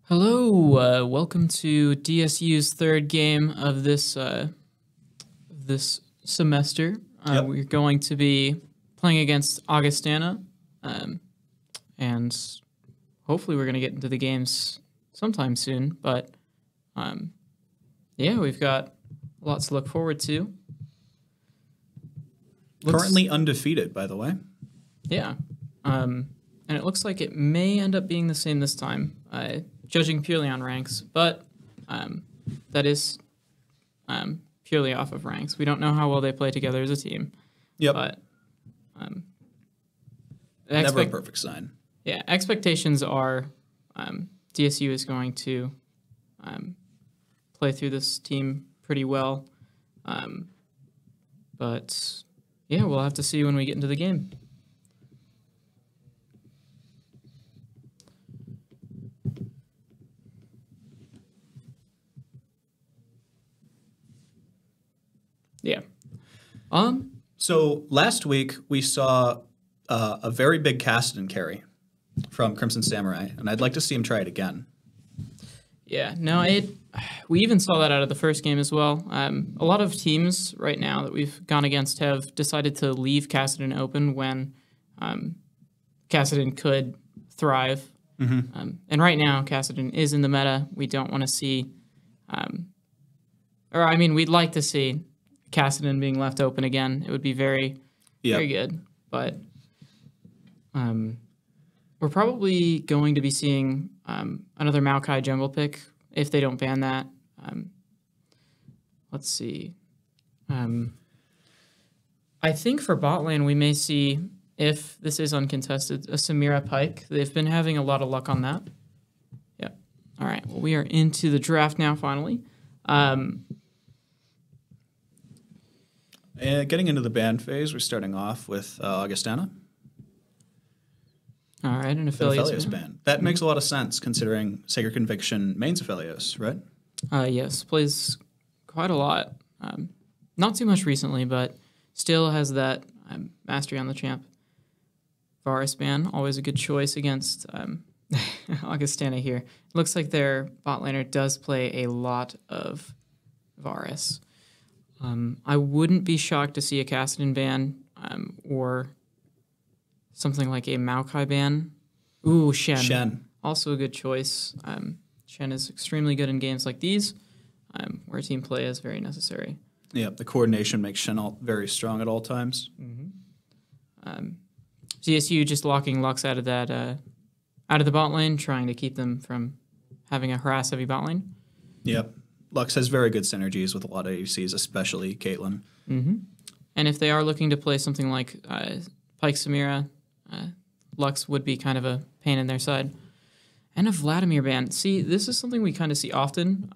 Hello, welcome to DSU's third game of this semester. Yep. We're going to be playing against Augustana, and hopefully we're going to get into the games sometime soon. But yeah, we've got lots to look forward to. Currently undefeated, by the way. Yeah, and it looks like it may end up being the same this time. Judging purely on ranks, but that is purely off of ranks. We don't know how well they play together as a team. Yep. But never a perfect sign. Yeah, expectations are DSU is going to play through this team pretty well. But yeah, we'll have to see when we get into the game. Yeah. So last week we saw a very big Cassidy carry from Crimson Samurai, and I'd like to see him try it again. Yeah. No, we even saw that out of the first game as well. A lot of teams right now that we've gone against have decided to leave Cassidy open when Cassidy could thrive. Mm-hmm. And right now, Cassidy is in the meta. We don't want to see, we'd like to see Cassidy being left open again. It would be very good. But we're probably going to be seeing another Maokai jungle pick if they don't ban that. Let's see. I think for bot lane we may see, if this is uncontested, a Samira Pike. They've been having a lot of luck on that. Yep. All right. Well, we are into the draft now, finally. Getting into the ban phase, we're starting off with Augustana. All right, an Aphelios ban. That makes a lot of sense considering Sacred Conviction mains Aphelios, right? Yes, plays quite a lot. Not too much recently, but still has that mastery on the champ. Varus ban, always a good choice against Augustana here. Looks like their bot laner does play a lot of Varus. I wouldn't be shocked to see a Cassidy ban or something like a Maokai ban. Ooh, Shen. Also a good choice. Shen is extremely good in games like these, where team play is very necessary. Yeah, the coordination makes Shen very strong at all times. Mm-hmm. DSU just locking Lux out of that, out of the bot lane, trying to keep them from having a harass-heavy bot lane. Yep. Lux has very good synergies with a lot of AUCs, especially Caitlyn. Mm-hmm. And if they are looking to play something like Pike Samira, Lux would be kind of a pain in their side. And a Vladimir ban. See, this is something we kind of see often,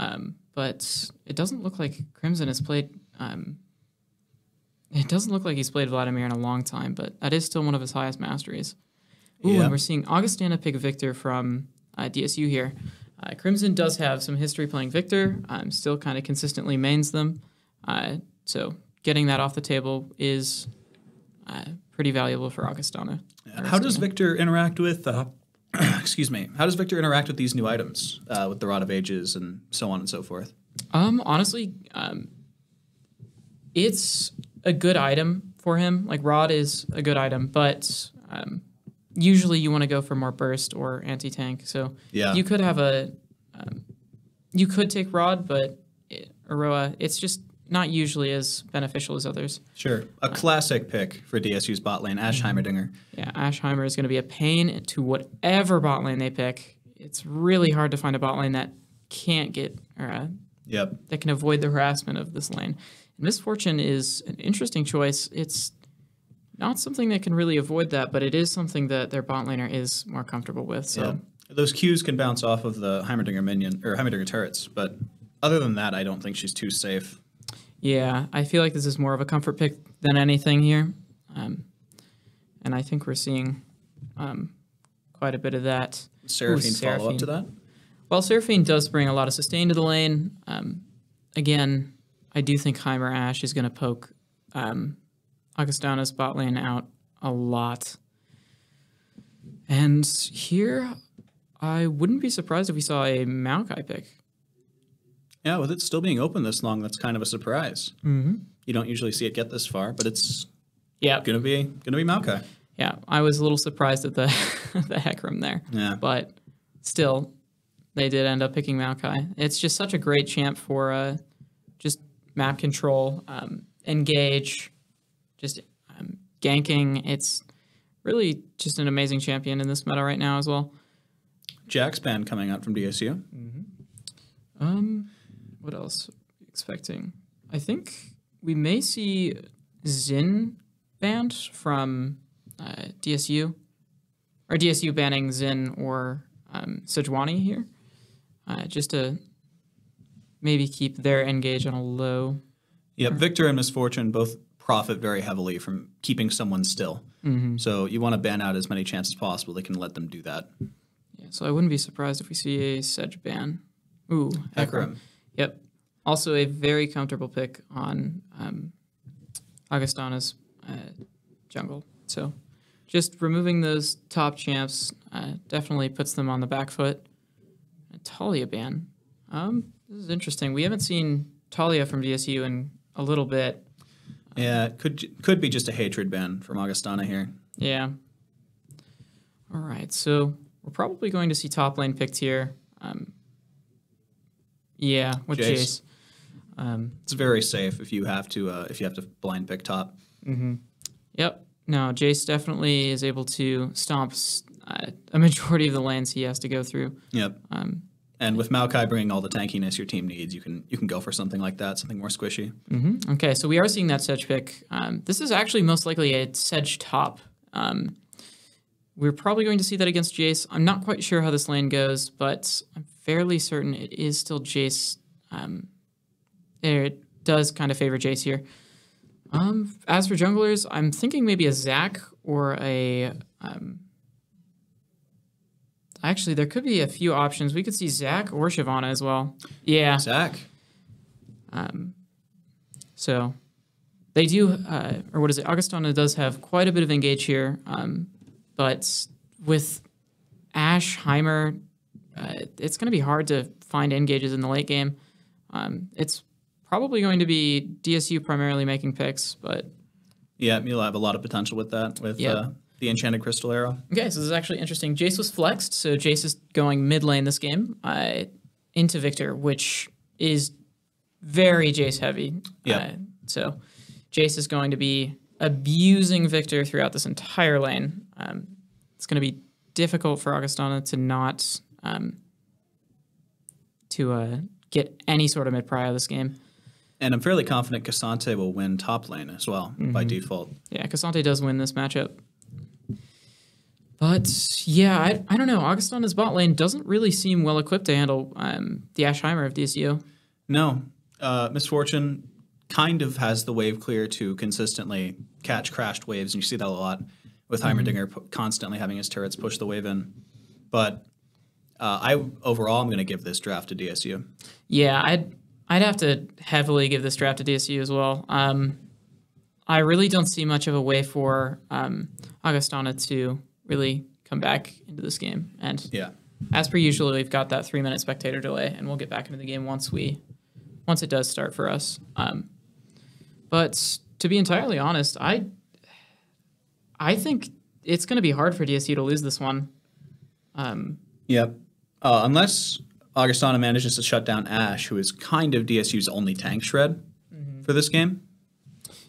but it doesn't look like Crimson has played... it doesn't look like he's played Vladimir in a long time, but that is still one of his highest masteries. Ooh, yeah. And we're seeing Augustana pick Victor from DSU here. Crimson does have some history playing Victor. Still kind of consistently mains them. So getting that off the table is pretty valuable for Augustana. How does Victor interact with... excuse me. How does Victor interact with these new items, with the Rod of Ages and so on and so forth? Honestly, it's a good item for him. Like, Rod is a good item, but... usually you want to go for more burst or anti-tank. So yeah. You could have you could take Rod, but Aroa, it's just not usually as beneficial as others. Sure. A classic pick for DSU's bot lane, Ashe Heimerdinger. Yeah, Ashe Heimer is going to be a pain to whatever bot lane they pick. It's really hard to find a bot lane that can't get, or that can avoid the harassment of this lane. And Misfortune is an interesting choice. It's not something that can really avoid that, but it is something that their bot laner is more comfortable with. So yeah. Those Qs can bounce off of the Heimerdinger minion or Heimerdinger turrets, but other than that, I don't think she's too safe. Yeah, I feel like this is more of a comfort pick than anything here, and I think we're seeing quite a bit of that. Seraphine follow up to that. Well, Seraphine does bring a lot of sustain to the lane. Again, I do think Heimer Ashe is going to poke Augustana's bot lane out a lot. And here, I wouldn't be surprised if we saw a Maokai pick. Yeah, with it still being open this long, that's kind of a surprise. Mm-hmm. You don't usually see it get this far, but it's Yeah. gonna be Maokai. Yeah, I was a little surprised at the the Hecarim there. Yeah. But still, they did end up picking Maokai. It's just such a great champ for just map control, engage, just ganking. It's really just an amazing champion in this meta right now as well. Jack's ban coming out from DSU. What else are we expecting? I think we may see Xin banned from DSU, or DSU banning Xin or Sejuani here, just to maybe keep their engage on a low. Yep, Victor and Misfortune both profit very heavily from keeping someone still. So you want to ban out as many chances as possible. They can let them do that. Yeah, so I wouldn't be surprised if we see a Sedge ban. Ooh, Hecarim. Yep. Also a very comfortable pick on Augustana's jungle. So just removing those top champs definitely puts them on the back foot. Talia ban. This is interesting. We haven't seen Talia from DSU in a little bit. Yeah, it could be just a hatred ban from Augustana here. Yeah. All right, so we're probably going to see top lane picked here. Yeah, with Jace. It's very safe if you have to blind pick top. Yep. No, Jace definitely is able to stomp a majority of the lanes he has to go through. Yep. And with Maokai bringing all the tankiness your team needs, you can go for something like that, something more squishy. Okay, so we are seeing that Sedge pick. This is actually most likely a Sedge top. We're probably going to see that against Jace. I'm not quite sure how this lane goes, but I'm fairly certain it is still Jace. It does kind of favor Jace here. As for junglers, I'm thinking maybe a Zac or a... actually, there could be a few options. We could see Zac or Shyvana as well. Yeah. Zac. So they do, or what is it? Augustana does have quite a bit of engage here. But with Ashe, Heimer, it's going to be hard to find engages in the late game. It's probably going to be DSU primarily making picks, but... Yeah, you'll have a lot of potential with that, with the Enchanted Crystal Arrow. Okay, so this is actually interesting. Jace was flexed, so Jace is going mid lane this game into Victor, which is very Jace heavy. Yeah. So Jace is going to be abusing Victor throughout this entire lane. It's going to be difficult for Augustana to not get any sort of mid-pry out of this game. And I'm fairly confident Cassante will win top lane as well, by default. Yeah, Cassante does win this matchup. But, yeah, I don't know. Augustana's bot lane doesn't really seem well-equipped to handle the Ashe Heimer of DSU. No. Misfortune kind of has the wave clear to consistently catch crashed waves, and you see that a lot with Heimerdinger constantly having his turrets push the wave in. But overall, I'm going to give this draft to DSU. Yeah, I'd have to heavily give this draft to DSU as well. I really don't see much of a way for Augustana to really come back into this game. And as per usual, we've got that 3-minute spectator delay, and we'll get back into the game once it does start for us. But to be entirely honest, I think it's going to be hard for DSU to lose this one. Yep. Unless Augustana manages to shut down Ashe, who is kind of DSU's only tank shred for this game.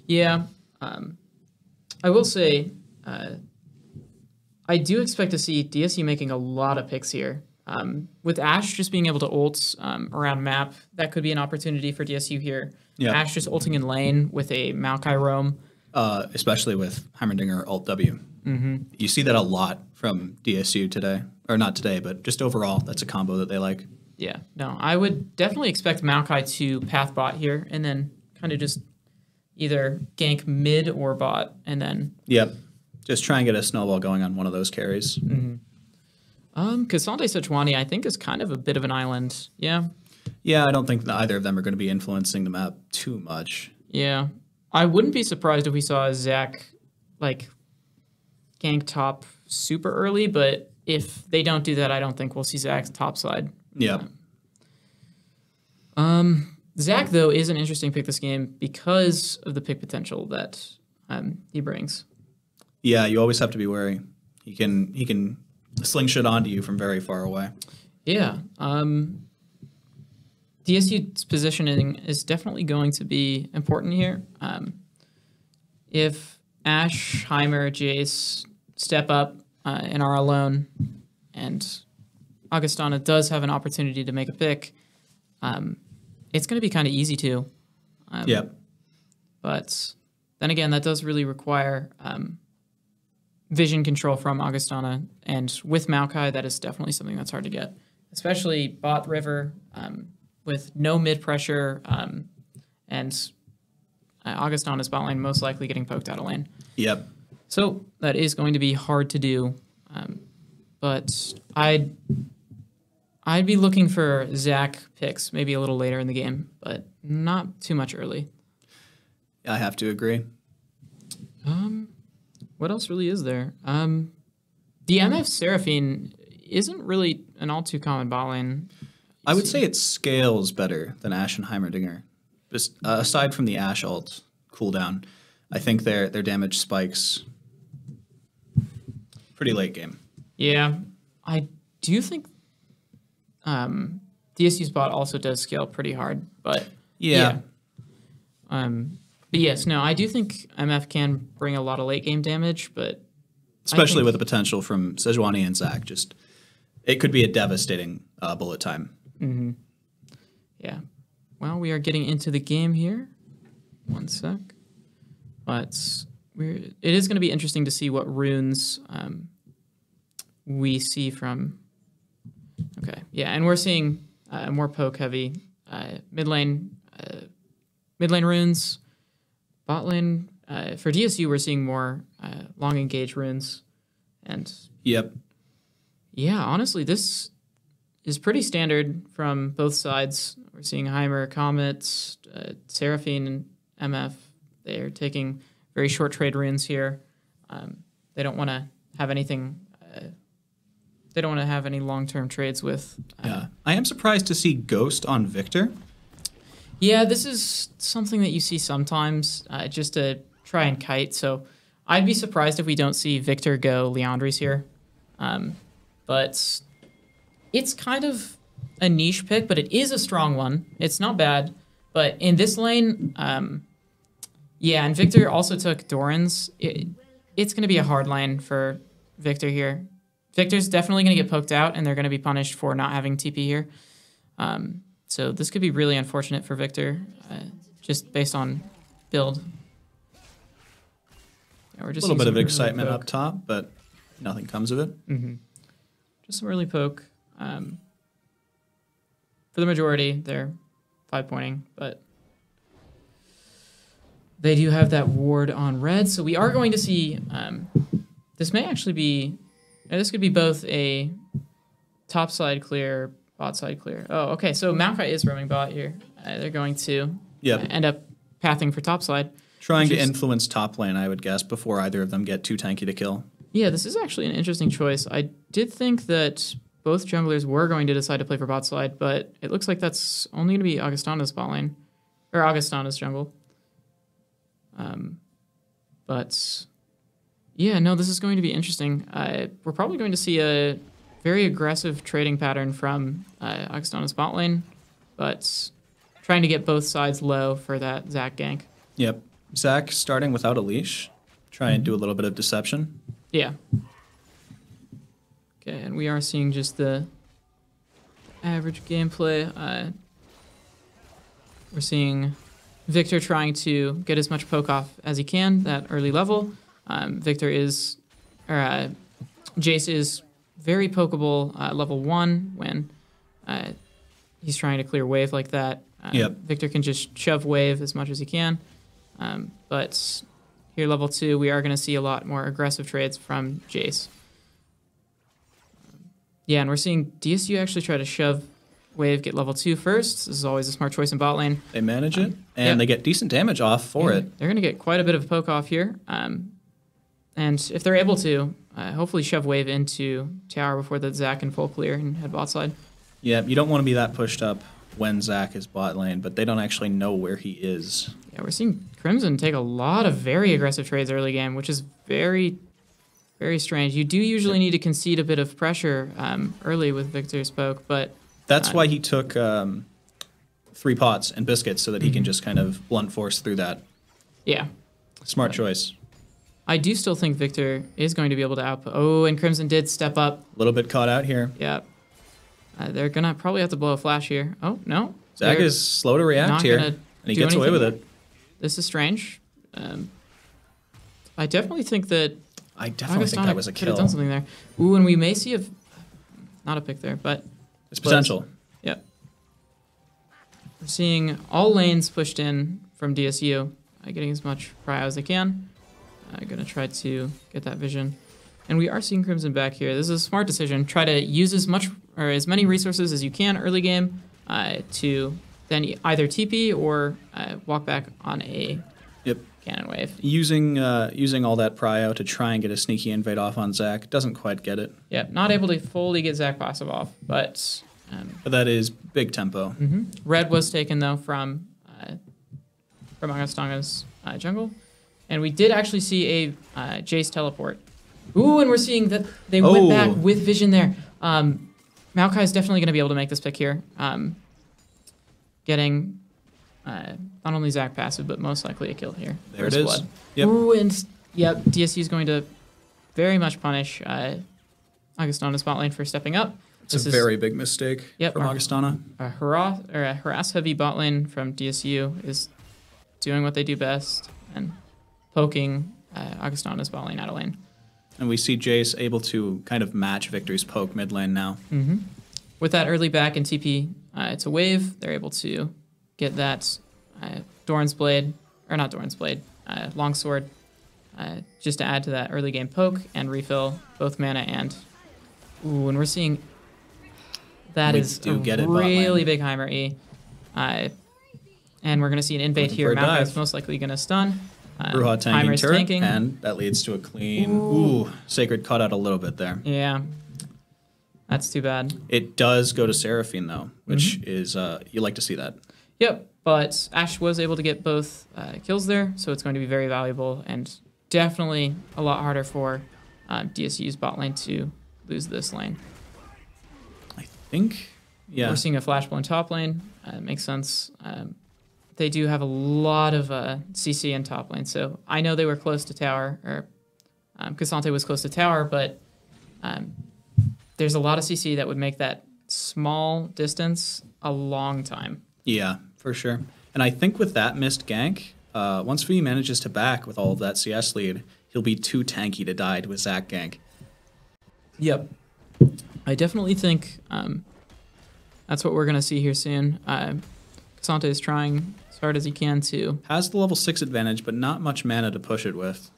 Yeah. I will say, I do expect to see DSU making a lot of picks here. With Ashe just being able to ult around map, that could be an opportunity for DSU here. Yep. Ashe just ulting in lane with a Maokai roam. Especially with Heimerdinger Alt W. You see that a lot from DSU today. Or not today, but just overall, that's a combo that they like. Yeah, no, I would definitely expect Maokai to path bot here and then kind of just either gank mid or bot and then... Yep, just try and get a snowball going on one of those carries. Cassante Sejuani, I think, is kind of a bit of an island. Yeah. Yeah, I don't think that either of them are going to be influencing the map too much. Yeah. I wouldn't be surprised if we saw Zac, like, gank top super early, but if they don't do that, I don't think we'll see Zach's top side. Yeah. Zach, though, is an interesting pick this game because of the pick potential that he brings. Yeah, you always have to be wary. He can slingshot onto you from very far away. Yeah. DSU's positioning is definitely going to be important here. If Ash, Heimer, Jace step up and are alone, and Augustana does have an opportunity to make a pick, it's going to be kind of easy to. Yeah. But then again, that does really require vision control from Augustana, and with Maokai, that is definitely something that's hard to get, especially bot river with no mid pressure, and Augustana's bot lane most likely getting poked out of lane. Yep. So that is going to be hard to do, but I'd be looking for Zach picks maybe a little later in the game, but not too much early. I have to agree. What else really is there? The MF Seraphine isn't really an all too common bot lane. I would say it scales better than Ashe and Heimerdinger. Just aside from the Ashe ult cooldown, I think their damage spikes pretty late game. Yeah, I do think DSU's bot also does scale pretty hard, but yeah. But yes, no, I do think MF can bring a lot of late game damage, but especially with the potential from Sejuani and Zach, just it could be a devastating bullet time. Mm-hmm. Yeah. Well, we are getting into the game here. One sec. But it is going to be interesting to see what runes we see from. Okay. Yeah, and we're seeing more poke heavy mid lane runes. Bot lane for DSU, we're seeing more long engage runes, and yep. Yeah, honestly, this is pretty standard from both sides. We're seeing Heimer, Comet, Seraphine, and MF. They are taking very short trade runes here. They don't want to have anything. They don't want to have any long-term trades with. Yeah, I am surprised to see Ghost on Victor. Yeah, this is something that you see sometimes just to try and kite. So I'd be surprised if we don't see Victor go Leandries here. But it's kind of a niche pick, but it is a strong one. It's not bad. But in this lane, yeah, and Victor also took Doran's. It's going to be a hard lane for Victor here. Victor's definitely going to get poked out, and they're going to be punished for not having TP here. So this could be really unfortunate for Victor, just based on build. Yeah, we're just a little bit of excitement up top, but nothing comes of it. Mm-hmm. Just some early poke. For the majority, they're 5-pointing, but they do have that ward on red. So we are going to see, this may actually be, this could be both a top side clear, bot side clear. Oh, okay. So Maokai is roaming bot here. They're going to end up pathing for top side. Trying to influence top lane, I would guess, before either of them get too tanky to kill. Yeah, this is actually an interesting choice. I did think that both junglers were going to decide to play for bot side, but it looks like that's only going to be Augustana's bot lane, or Augustana's jungle. But yeah, no, this is going to be interesting. We're probably going to see a very aggressive trading pattern from Augustana's bot lane, but trying to get both sides low for that Zach gank. Yep. Zach starting without a leash. Try and do a little bit of deception. Yeah. Okay, and we are seeing just the average gameplay. We're seeing Victor trying to get as much poke off as he can that early level. Jace is very pokeable level 1 when he's trying to clear wave like that. Victor can just shove wave as much as he can. But here, level 2, we are going to see a lot more aggressive trades from Jace. Yeah, and we're seeing DSU actually try to shove wave, get level 2 first. This is always a smart choice in bot lane. They manage it, and they get decent damage off for it. They're going to get quite a bit of poke off here. And And if they're able to, hopefully shove wave into tower before the Zac can full clear and head bot side. Yeah, you don't want to be that pushed up when Zac is bot lane, but they don't actually know where he is. Yeah, we're seeing Crimson take a lot of very aggressive trades early game, which is very, very strange. You do usually need to concede a bit of pressure early with Victor's poke, but... That's why he took 3 pots and biscuits so that he can just kind of blunt force through that. Yeah. Smart choice. I do still think Victor is going to be able to output. Oh, and Crimson did step up. A little bit caught out here. Yeah. They're going to probably have to blow a flash here. Oh, no. Zac is slow to react here, and he gets away with it. This is strange. I definitely think that Augustana that was a could kill. have done something there. Ooh, and we may see not a pick there, but... It's potential. Yep. We're seeing all lanes pushed in from DSU, getting as much prio as they can. Going to try to get that vision. And we are seeing Crimson back here. This is a smart decision. Try to use as much or as many resources as you can early game to then either TP or walk back on a cannon wave. Using all that prio to try and get a sneaky invade off on Zac. Doesn't quite get it. Yeah, not able to fully get Zac passive off, but... but that is big tempo. Red was taken, though, from Augustana's jungle. And we did actually see a Jace teleport. Ooh, and we're seeing that they went back with vision there. Maokai is definitely going to be able to make this pick here. Getting not only Zac passive, but most likely a kill here. There it is. Yep. Ooh, and yep, DSU is going to very much punish Augustana's bot lane for stepping up. It's a very big mistake from Augustana. A harass-heavy bot lane from DSU is doing what they do best and poking Augustana's bot lane out of lane. And we see Jace able to kind of match Victor's poke mid lane now. With that early back and TP to wave, they're able to get that Doran's Blade, or not Doran's Blade, Longsword, just to add to that early game poke and refill both mana and... Ooh, and we're seeing... That is a really big Heimer E. And we're going to see an invade here. Maokai is most likely going to stun. Bruja tanking turret, and that leads to a clean... Ooh, Sacred caught out a little bit there. Yeah. That's too bad. It does go to Seraphine, though, which is... you like to see that. Yep, but Ashe was able to get both kills there, so it's going to be very valuable and definitely a lot harder for DSU's bot lane to lose this lane. I think... Yeah. We're seeing a flash blown top lane. Makes sense. They do have a lot of CC in top lane, so I know they were close to tower, or Cassante was close to tower, but there's a lot of CC that would make that small distance a long time. Yeah, for sure. And I think with that missed gank, once V manages to back with all of that CS lead, he'll be too tanky to die to a Zac gank. Yep. I definitely think that's what we're going to see here soon. Cassante is trying as hard as he can to... Has the level 6 advantage, but not much mana to push it with.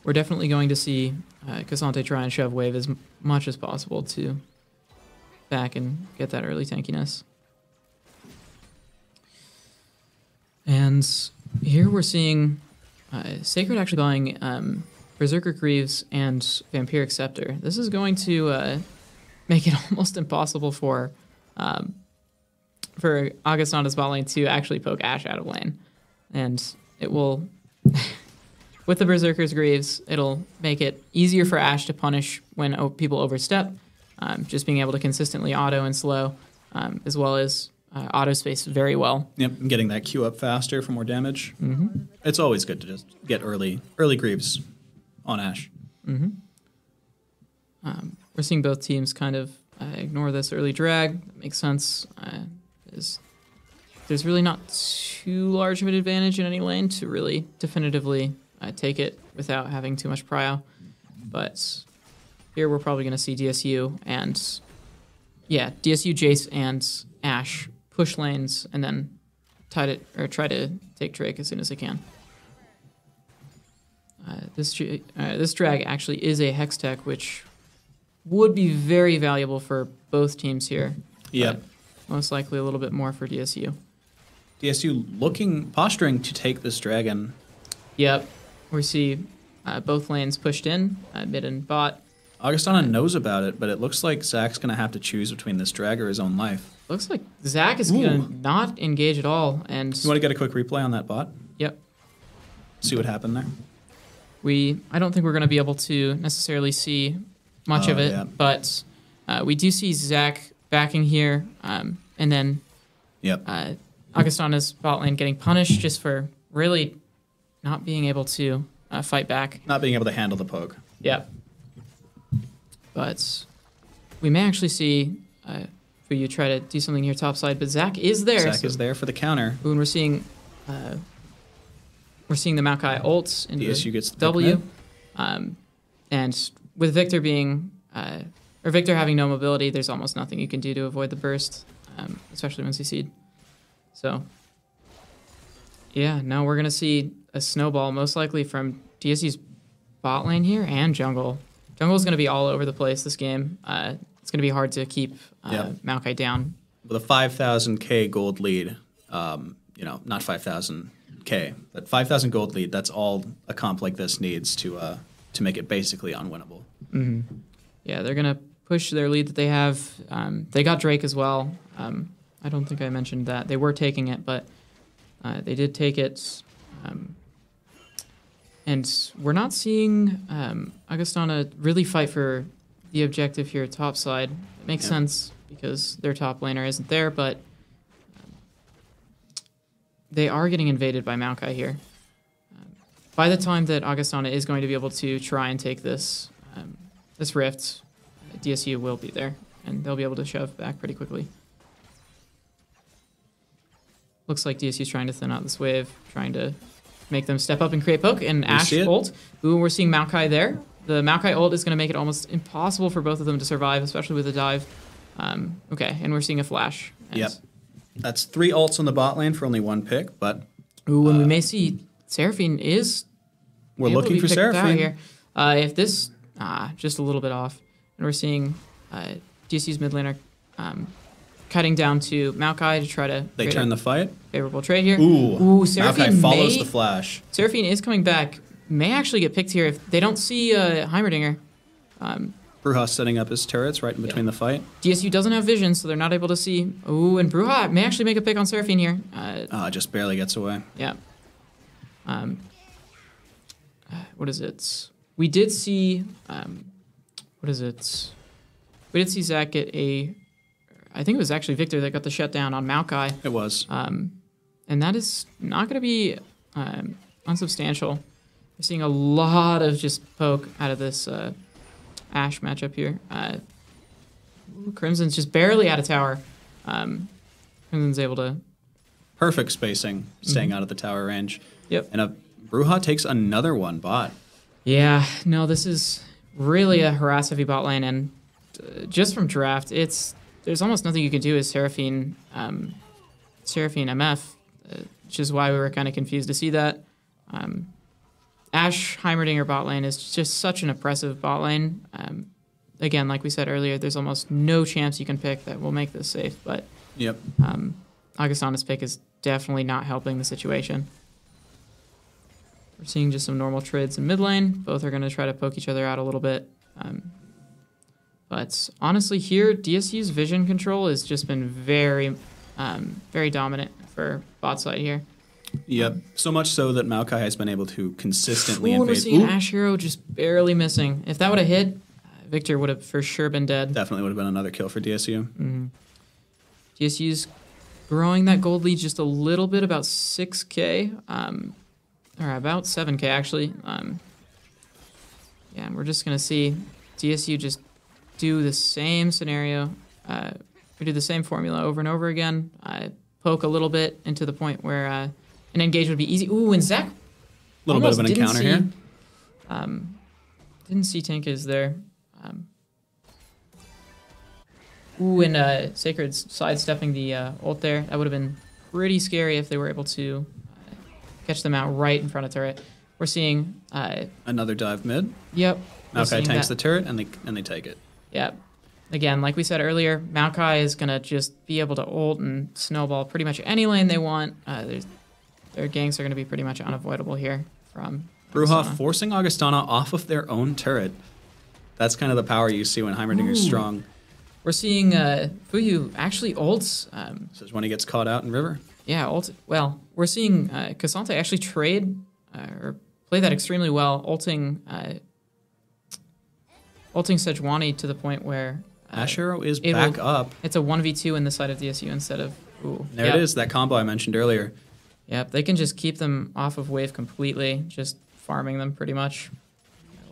We're definitely going to see Cassante try and shove wave as much as possible to back and get that early tankiness. And here we're seeing Sacred actually buying Berserker Greaves and Vampiric Scepter. This is going to make it almost impossible for Augustana's bot lane to actually poke Ashe out of lane. And it will, with the Berserker's Greaves, it'll make it easier for Ashe to punish when people overstep, just being able to consistently auto and slow, as well as auto space very well. Yep, and getting that Q up faster for more damage. It's always good to just get early Greaves on Ashe. We're seeing both teams kind of ignore this early drag. That makes sense. There's really not too large of an advantage in any lane to really definitively take it without having too much prio. But here we're probably going to see DSU and, DSU, Jace, and Ashe push lanes and then try to take Drake as soon as they can. This drag actually is a Hex Tech, which would be very valuable for both teams here. Yep. Most likely a little bit more for DSU. DSU posturing to take this dragon. Yep. We see both lanes pushed in, mid and bot. Augustana knows about it, but it looks like Zach's going to have to choose between this drag or his own life. Looks like Zach is going to not engage at all. And you want to get a quick replay on that bot? Yep. See what happened there? I don't think we're going to be able to necessarily see much of it, but we do see Zach backing here, and then Augustana's bot lane getting punished just for really not being able to fight back. Not being able to handle the poke. Yep. But we may actually see Fuyu try to do something here topside, but Zach is there. Zach is there for the counter. When we're seeing the Maokai ults into DSU gets the W, and with Victor being or Victor having no mobility, there's almost nothing you can do to avoid the burst, especially when CC'd. So yeah, now we're gonna see a snowball most likely from DSU's bot lane here and jungle. Jungle is going to be all over the place this game. It's going to be hard to keep Maokai down. With a 5,000K gold lead, not 5,000K, but 5,000 gold lead, that's all a comp like this needs to make it basically unwinnable. Mm-hmm. Yeah, they're going to push their lead that they have. They got Drake as well. I don't think I mentioned that. They were taking it, but they did take it. And we're not seeing Augustana really fight for the objective here topside. It makes sense because their top laner isn't there, but they are getting invaded by Maokai here. By the time that Augustana is going to be able to try and take this rift, DSU will be there, and they'll be able to shove back pretty quickly. Looks like DSU's trying to thin out this wave, trying to make them step up and create poke, and Ash ult. Ooh, we're seeing Maokai there. The Maokai ult is going to make it almost impossible for both of them to survive, especially with a dive. Okay, and we're seeing a flash. Yep. That's 3 ults on the bot lane for only 1 pick, but... Ooh, and we may see Seraphine is... We're looking for Seraphine. Here. If this... just a little bit off. And we're seeing DC's mid laner cutting down to Maokai to try to... They turn the fight. Favorable trade here. Ooh, Seraphine Maokai follows the flash. Seraphine is coming back. May actually get picked here if they don't see Heimerdinger. Bruja setting up his turrets right in between the fight. DSU doesn't have vision, so they're not able to see. Ooh, and Bruja may actually make a pick on Seraphine here. Just barely gets away. Yeah. What is it? We did see... what is it? We did see Zach get a... I think it was actually Victor that got the shutdown on Maokai. It was. And that is not going to be unsubstantial. We're seeing a lot of just poke out of this Ashe matchup here. Crimson's just barely out of tower. Crimson's able to... Perfect spacing, staying out of the tower range. Yep. And Bruja takes another one bot. Yeah, no, this is really a harass-heavy bot lane, and just from draft, there's almost nothing you can do as Seraphine MF, which is why we were kind of confused to see that. Ashe Heimerdinger bot lane is just such an oppressive bot lane. Again, like we said earlier, there's almost no chance you can pick that will make this safe, but Augustana's pick is definitely not helping the situation. We're seeing just some normal trades in mid lane. Both are going to try to poke each other out a little bit. But honestly here, DSU's vision control has just been very, very dominant for bot side here. Yep, so much so that Maokai has been able to consistently invade. We're seeing Ashe hero just barely missing. If that would have hit, Victor would have for sure been dead. Definitely would have been another kill for DSU. Mm-hmm. DSU's growing that gold lead just a little bit, about 6K, or about 7K actually. Yeah, and we're just going to see DSU just do the same scenario. We do the same formula over and over again. Poke a little bit into the point where an engage would be easy. Ooh, and Zach. A little bit of an encounter here. Didn't see Tinkers there. Ooh, and Sacred's sidestepping the ult there. That would have been pretty scary if they were able to catch them out right in front of turret. We're seeing another dive mid. Yep. Maokai tanks the turret and they take it. Yep. Again, like we said earlier, Maokai is gonna just be able to ult and snowball pretty much any lane they want. Their ganks are gonna be pretty much unavoidable here from Bruja forcing Augustana off of their own turret. That's kind of the power you see when Heimerdinger's strong. We're seeing Fuyu actually ults. This is when he gets caught out in River. Yeah, well, we're seeing Cassante actually trade or play that extremely well, ulting Sejuani to the point where Ashero is back up. It's a 1v2 in the side of DSU instead of... Ooh. There it is, that combo I mentioned earlier. Yep, they can just keep them off of wave completely, just farming them pretty much.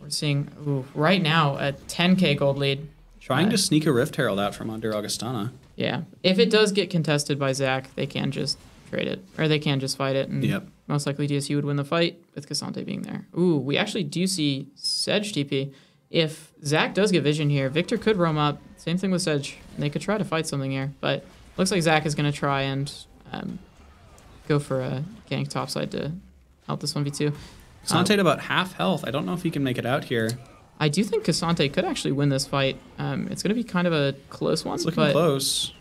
We're seeing, right now, a 10k gold lead. Trying to sneak a Rift Herald out from under Augustana. Yeah, if it does get contested by Zach, they can just trade it, or they can just fight it, and most likely DSU would win the fight with Cassante being there. Ooh, we actually do see Sedge TP. If Zach does get vision here, Victor could roam up. Same thing with Sedge. And they could try to fight something here, but looks like Zach is going to try and go for a gank topside to help this 1v2. Cassante at about half health. I don't know if he can make it out here. I do think Cassante could actually win this fight. It's going to be kind of a close one. It's looking close.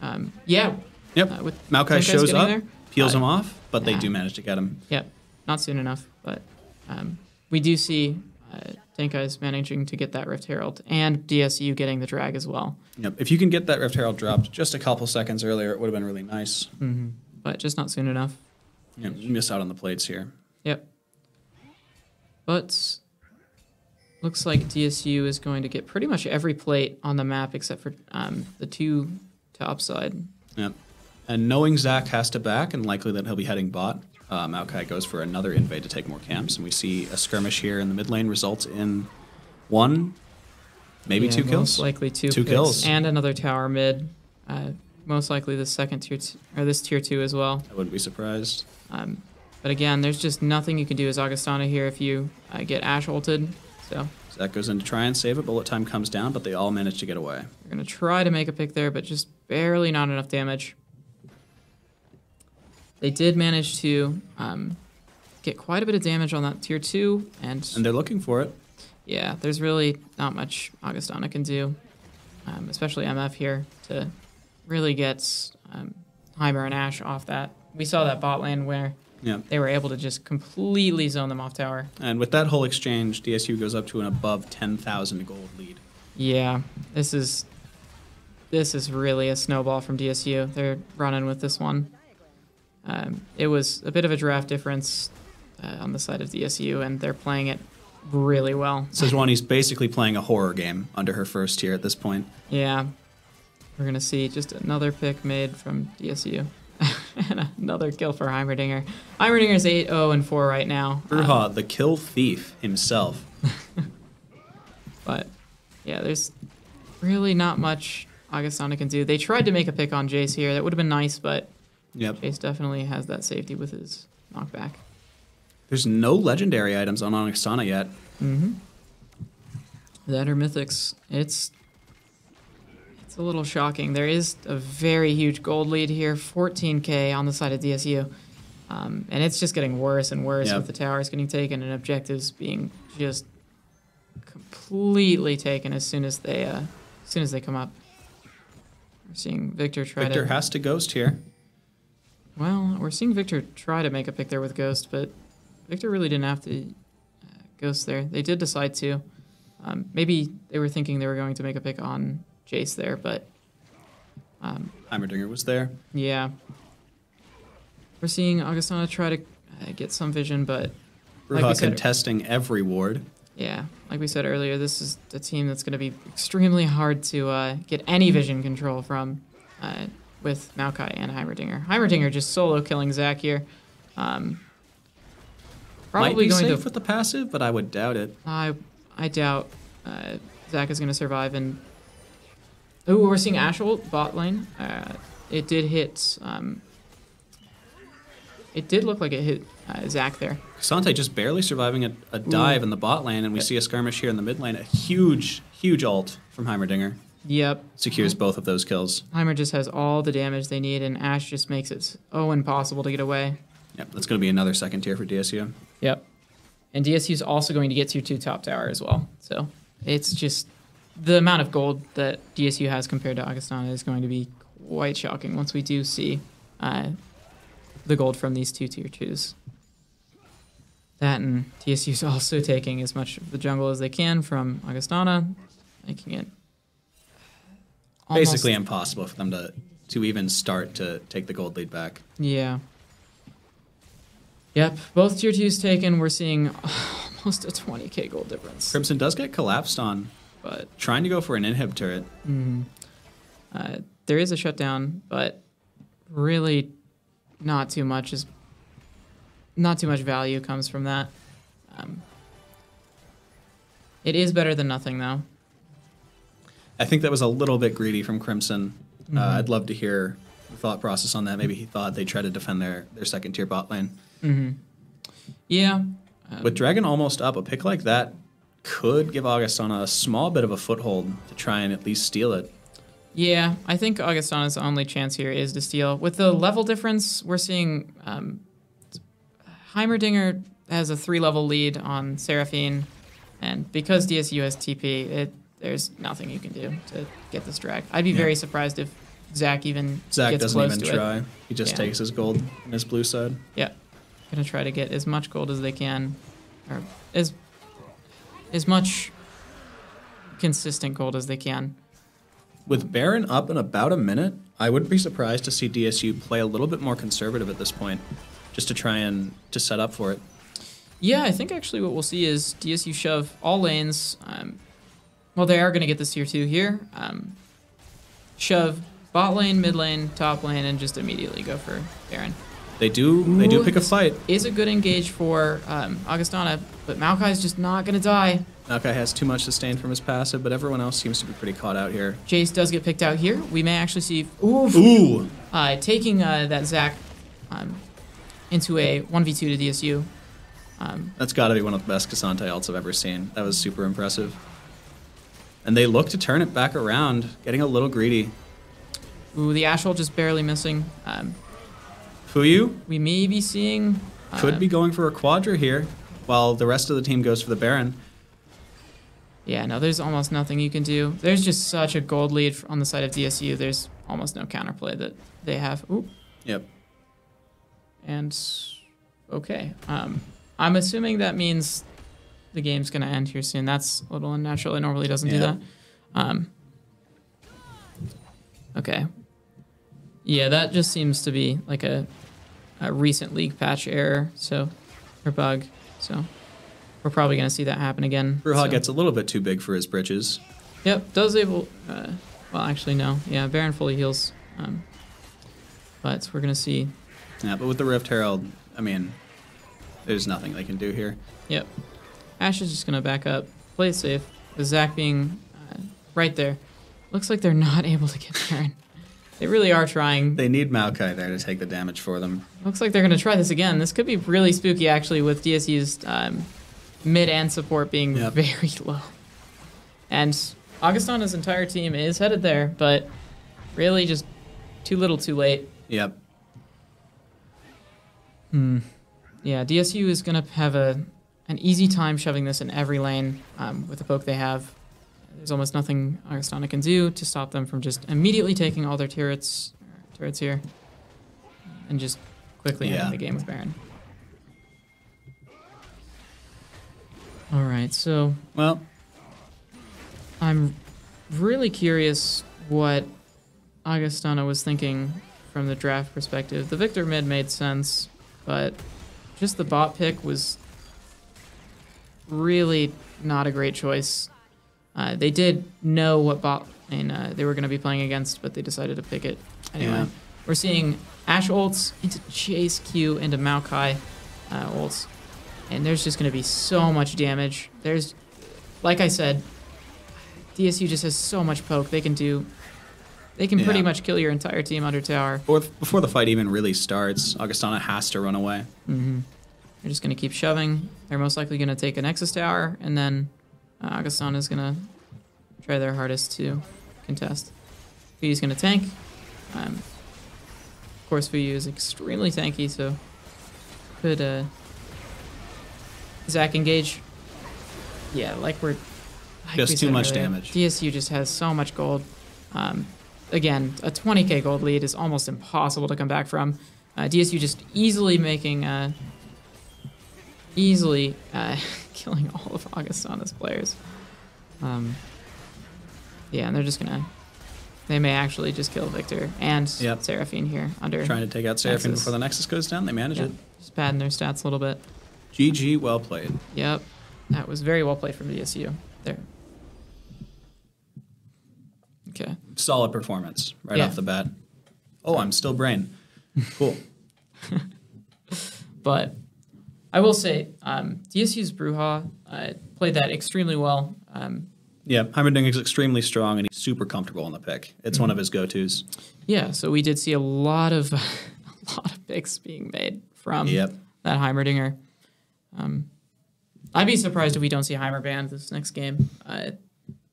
Yeah. Yep. Maokai shows up, peels him off, but they do manage to get him. Yep. Not soon enough, but we do see Tenkai's managing to get that Rift Herald and DSU getting the drag as well. Yep. If you can get that Rift Herald dropped just a couple seconds earlier, it would have been really nice. Mm-hmm. But just not soon enough. Yep. You miss out on the plates here. Yep. But looks like DSU is going to get pretty much every plate on the map except for the two topside. Yep. And knowing Zach has to back and likely that he'll be heading bot, Maokai goes for another invade to take more camps. And we see a skirmish here in the mid lane results in one, maybe two kills. Most likely two kills. And another tower mid. Most likely the second tier or this tier 2 as well. I wouldn't be surprised. But again, there's just nothing you can do as Augustana here if you get Ashe ulted. So Zach goes in to try and save it. Bullet time comes down, but they all manage to get away. They're going to try to make a pick there, but just barely not enough damage. They did manage to get quite a bit of damage on that tier 2. And they're looking for it. Yeah, there's really not much Augustana can do, especially MF here, to really get Heimer and Ashe off that. We saw that bot lane where they were able to just completely zone them off tower. And with that whole exchange, DSU goes up to an above 10,000 gold lead. Yeah, this is really a snowball from DSU. They're running with this one. It was a bit of a draft difference on the side of DSU, and they're playing it really well. Sejuani's basically playing a horror game under her first tier at this point. Yeah. We're going to see just another pick made from DSU. And another kill for Heimerdinger. Heimerdinger's 8-0-4 right now. Bruja, the kill thief himself. But, yeah, there's really not much Augustana can do. They tried to make a pick on Jace here. That would have been nice, but Jace definitely has that safety with his knockback. There's no legendary items on Augustana yet. Mm-hmm. That or mythics. It's a little shocking. There is a very huge gold lead here, 14k on the side of DSU. And it's just getting worse and worse with the towers getting taken and objectives being just completely taken as soon as they come up. We're seeing Victor Victor has to ghost here. Well, we're seeing Victor try to make a pick there with Ghost, but Victor really didn't have to ghost there. They did decide to. Maybe they were thinking they were going to make a pick on Jace there, but Heimerdinger was there. Yeah. We're seeing Augustana try to get some vision, but Bruja contesting every ward. Yeah, like we said earlier, this is a team that's going to be extremely hard to get any vision control from with Maokai and Heimerdinger. Heimerdinger just solo killing Zach here. Probably Might be going safe with the passive, but I would doubt it. I doubt Zach is going to survive. And we're seeing Ashe ult bot lane. It did hit. It did look like it hit Zach there. Cassante just barely surviving a dive in the bot lane, and we see a skirmish here in the mid lane. A huge, huge ult from Heimerdinger. Yep. Secures both of those kills. Heimer just has all the damage they need, and Ashe just makes it impossible to get away. Yep, that's going to be another second tier for DSU. Yep. And DSU is also going to get to 2 top tower as well. So it's just the amount of gold that DSU has compared to Augustana is going to be quite shocking once we do see the gold from these 2 tier 2s. That and DSU's also taking as much of the jungle as they can from Augustana, making it almost, basically impossible for them to even start to take the gold lead back. Yeah. Yep, both tier 2s taken. We're seeing almost a 20k gold difference. Crimson does get collapsed on, But trying to go for an inhib turret. there is a shutdown, but really not too much value comes from that. It is better than nothing, though. I think that was a little bit greedy from Crimson. I'd love to hear the thought process on that. Maybe he thought they'd try to defend their second tier bot lane. Yeah. With Dragon almost up, a pick like that could give Augustana a small bit of a foothold to try and at least steal it. Yeah, I think Augustana's only chance here is to steal. With the level difference, we're seeing Heimerdinger has a 3-level lead on Seraphine, and because DSU has TP, there's nothing you can do to get this drag. I'd be very surprised if Zach gets doesn't close even to try. it. He just takes his gold in his blue side. Yeah, gonna try to get as much gold as they can, or as much consistent gold as they can. With Baron up in about a minute, I wouldn't be surprised to see DSU play a little bit more conservative at this point, just to try and to set up for it. Yeah, I think actually what we'll see is DSU shove all lanes. Well, they are going to get this tier 2 here. Shove bot lane, mid lane, top lane, and just immediately go for Baron. They do pick a fight. Is a good engage for Augustana, but Maokai's just not going to die. Maokai has too much sustain from his passive, but everyone else seems to be pretty caught out here. Jace does get picked out here. We may actually see taking that Zac into a 1v2 to DSU. That's got to be one of the best Cassante ults I've ever seen. That was super impressive. And they look to turn it back around, getting a little greedy. Ooh, the Ash ult just barely missing. Fuyu We may be seeing... could be going for a Quadra here, while the rest of the team goes for the Baron. Yeah, no, there's almost nothing you can do. There's just such a gold lead on the side of DSU. There's almost no counterplay that they have. Ooh. Yep. And, okay. I'm assuming that means the game's going to end here soon. That's a little unnatural. It normally doesn't do that. Okay. Yeah, that just seems to be like a recent league patch error, or bug. So we're probably going to see that happen again. Bruja gets a little bit too big for his britches. Yep, does able... well, actually, no. Yeah, Baron fully heals. But we're going to see... Yeah, but with the Rift Herald, I mean, there's nothing they can do here. Yep. Ash is just going to back up, play it safe, with Zac being right there. Looks like they're not able to get Baron. They really are trying. They need Maokai there to take the damage for them. Looks like they're going to try this again. This could be really spooky, actually, with DSU's mid and support being very low. And Augustana's entire team is headed there, but really just too little too late. Yep. Yeah, DSU is going to have an easy time shoving this in every lane with the poke they have. There's almost nothing Augustana can do to stop them from just immediately taking all their turrets here and just quickly ending the game with Baron. All right, so... Well... I'm really curious what Augustana was thinking from the draft perspective. The Victor mid made sense, but just the bot pick was really not a great choice. They did know what bot lane they were going to be playing against, but they decided to pick it anyway. Yeah. We're seeing Ashe ults into Chase Q into Maokai ults, and there's just going to be so much damage. There's, like I said, DSU just has so much poke. They can pretty much kill your entire team under tower. Before the fight even really starts, Augustana has to run away. They're just going to keep shoving. They're most likely going to take a Nexus tower, and then Augustana is going to try their hardest to contest. Fuyu's going to tank. Of course, Fuyu is extremely tanky, so could Zac engage? Yeah, like we Just too said much earlier, damage. DSU just has so much gold. Again, a 20k gold lead is almost impossible to come back from. DSU just easily making easily killing all of Augustana's players. Yeah, and they're just gonna. They may actually just kill Victor and Seraphine here under. Trying to take out Seraphine before the Nexus goes down. They manage it. Just padding their stats a little bit. GG, well played. Yep, that was very well played from DSU there. Okay. Solid performance right off the bat. Oh, I'm still brain. Cool. But I will say, DSU's Bruja played that extremely well. Yeah, Heimerdinger is extremely strong and he's super comfortable on the pick. It's one of his go-tos. Yeah, so we did see a lot of picks being made from that Heimerdinger. I'd be surprised if we don't see Heimer banned this next game.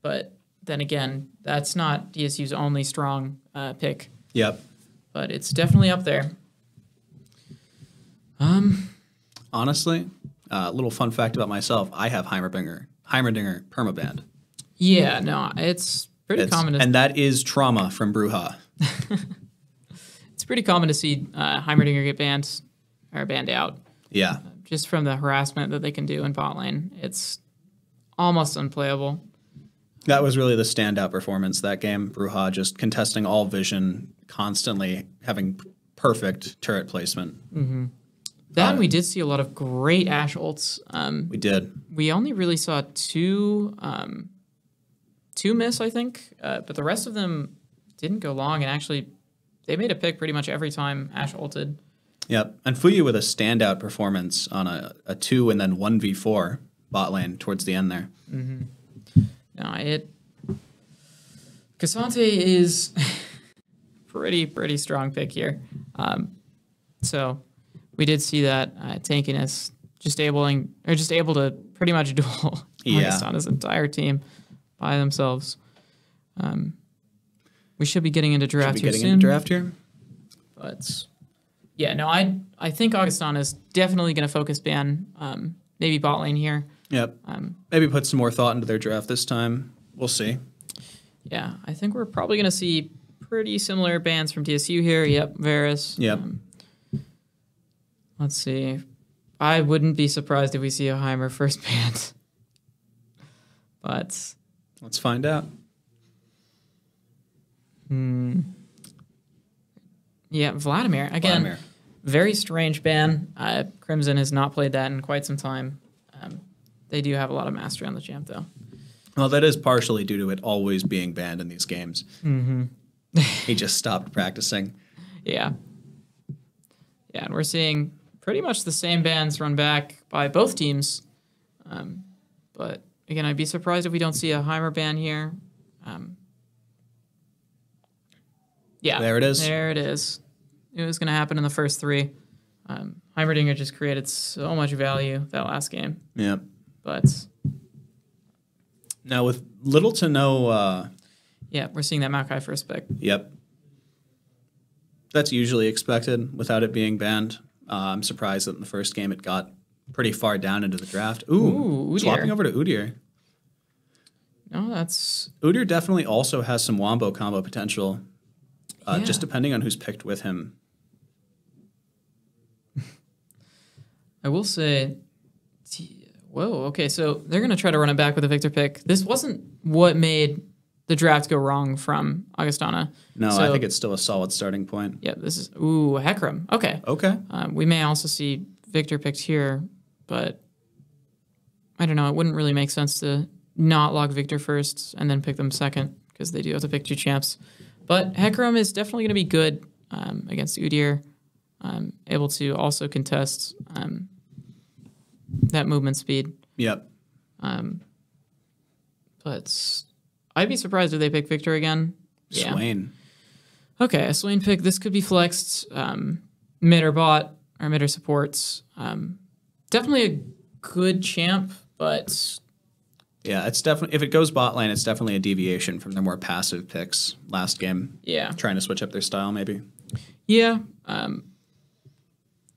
But then again, that's not DSU's only strong pick. Yep. But it's definitely up there. Honestly, a little fun fact about myself, I have Heimerdinger permabanned. Yeah, no, it's pretty common. And that is trauma from Bruja. It's pretty common to see Heimerdinger get banned or banned out. Yeah. Just from the harassment that they can do in bot lane. It's almost unplayable. That was really the standout performance that game. Bruja just contesting all vision, constantly having perfect turret placement. Mm-hmm. Then we did see a lot of great Ashe ults. We did. We only really saw two miss, I think, but the rest of them didn't go long, and actually they made a pick pretty much every time Ashe ulted. Yep, and Fuyu with a standout performance on a 2 and then 1v4 bot lane towards the end there. Mm-hmm. No, Cassante is pretty strong pick here. So we did see that tankiness just able to pretty much duel Augustana's entire team by themselves. We should be getting into draft here soon. But yeah, no, I think Augustana is definitely going to focus ban maybe bot lane here. Yep. Maybe put some more thought into their draft this time. We'll see. Yeah, I think we're probably going to see pretty similar bans from DSU here. Yep, Varus. Yep. Let's see. I wouldn't be surprised if we see a Heimer first banned. But let's find out. Yeah, Vladimir. Again, very strange ban. Crimson has not played that in quite some time. They do have a lot of mastery on the champ, though. Well, that is partially due to it always being banned in these games. Mm-hmm. He just stopped practicing. Yeah. Yeah, and we're seeing pretty much the same bans run back by both teams. But again, I'd be surprised if we don't see a Heimer ban here. Yeah. There it is. There it is. It was going to happen in the first 3. Heimerdinger just created so much value that last game. Yep. But now with little to no... yeah, we're seeing that Maokai first pick. Yep. That's usually expected without it being banned. I'm surprised that in the first game it got pretty far down into the draft. Ooh, swapping over to Udyr. No, that's... Udyr definitely also has some wombo combo potential, just depending on who's picked with him. I will say... Whoa, okay, so they're going to try to run it back with a Victor pick. This wasn't what made the draft go wrong from Augustana. No, I think it's still a solid starting point. Yeah, this is... Ooh, Hecarim. Okay. Okay. We may also see Victor picked here, but I don't know. It wouldn't really make sense to not log Victor first and then pick them second because they do have to pick 2 champs. But Hecarim is definitely going to be good against Udyr, able to also contest that movement speed. Yep. But I'd be surprised if they pick Victor again. Yeah. Swain. Okay, a Swain pick. This could be flexed. Mid or bot or mid or supports. Definitely a good champ, but yeah, it's definitely if it goes bot lane, it's definitely a deviation from their more passive picks last game. Yeah, trying to switch up their style maybe. Yeah,